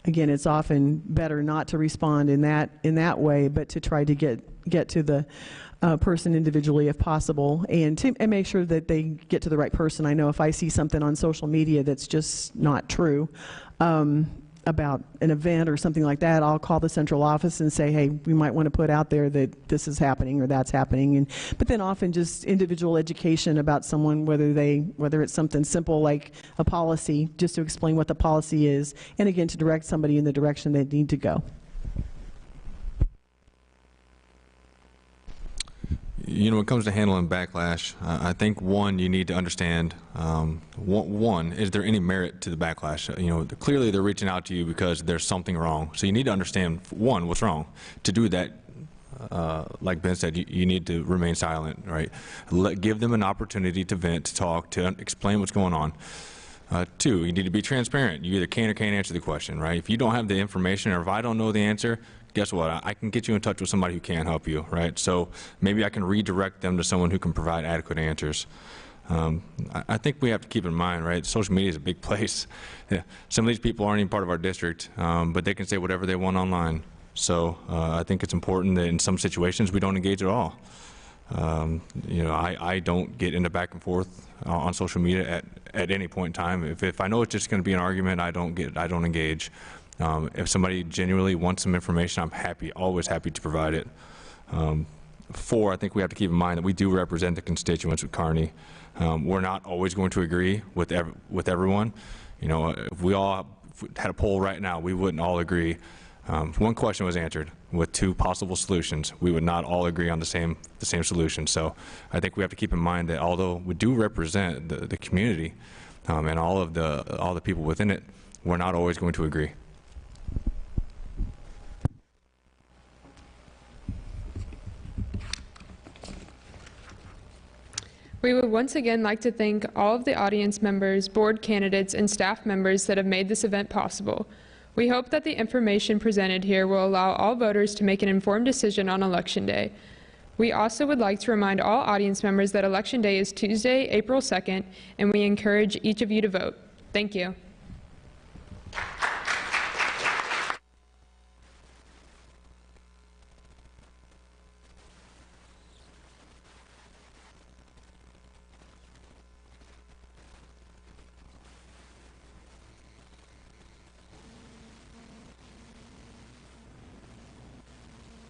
again, it's often better not to respond in that way, but to try to get to the person individually if possible, and make sure that they get to the right person. I know if I see something on social media that's just not true about an event or something like that, I'll call the central office and say, hey, we might want to put out there that this is happening or that's happening. But then often just individual education about someone, whether it's something simple like a policy, just to explain what the policy is, and again to direct somebody in the direction they need to go. You know, when it comes to handling backlash, I think, one, you need to understand, one, is there any merit to the backlash? You know, clearly they're reaching out to you because there's something wrong. So you need to understand, one, what's wrong. To do that, like Ben said, you need to remain silent, right? Give them an opportunity to vent, to talk, to explain what's going on. Two, you need to be transparent. You either can or can't answer the question, right? If you don't have the information, or if I don't know the answer, guess what? I can get you in touch with somebody who can help you, right? So maybe I can redirect them to someone who can provide adequate answers. I think we have to keep in mind, right? Social media is a big place. Yeah. Some of these people aren't even part of our district, but they can say whatever they want online. So I think it's important that in some situations we don't engage at all. You know, I don't get into back and forth on social media at any point in time. If I know it's just going to be an argument, I don't engage. If somebody genuinely wants some information, I'm always happy to provide it. Four, I think we have to keep in mind that we do represent the constituents of Kearney. We're not always going to agree with everyone. You know, if we all had a poll right now, we wouldn't all agree. One question was answered with two possible solutions. We would not all agree on the same solution. So I think we have to keep in mind that although we do represent the community and all the people within it, we're not always going to agree. We would once again like to thank all of the audience members, board candidates, and staff members that have made this event possible. We hope that the information presented here will allow all voters to make an informed decision on Election Day. We also would like to remind all audience members that Election Day is Tuesday, April 2nd, and we encourage each of you to vote. Thank you.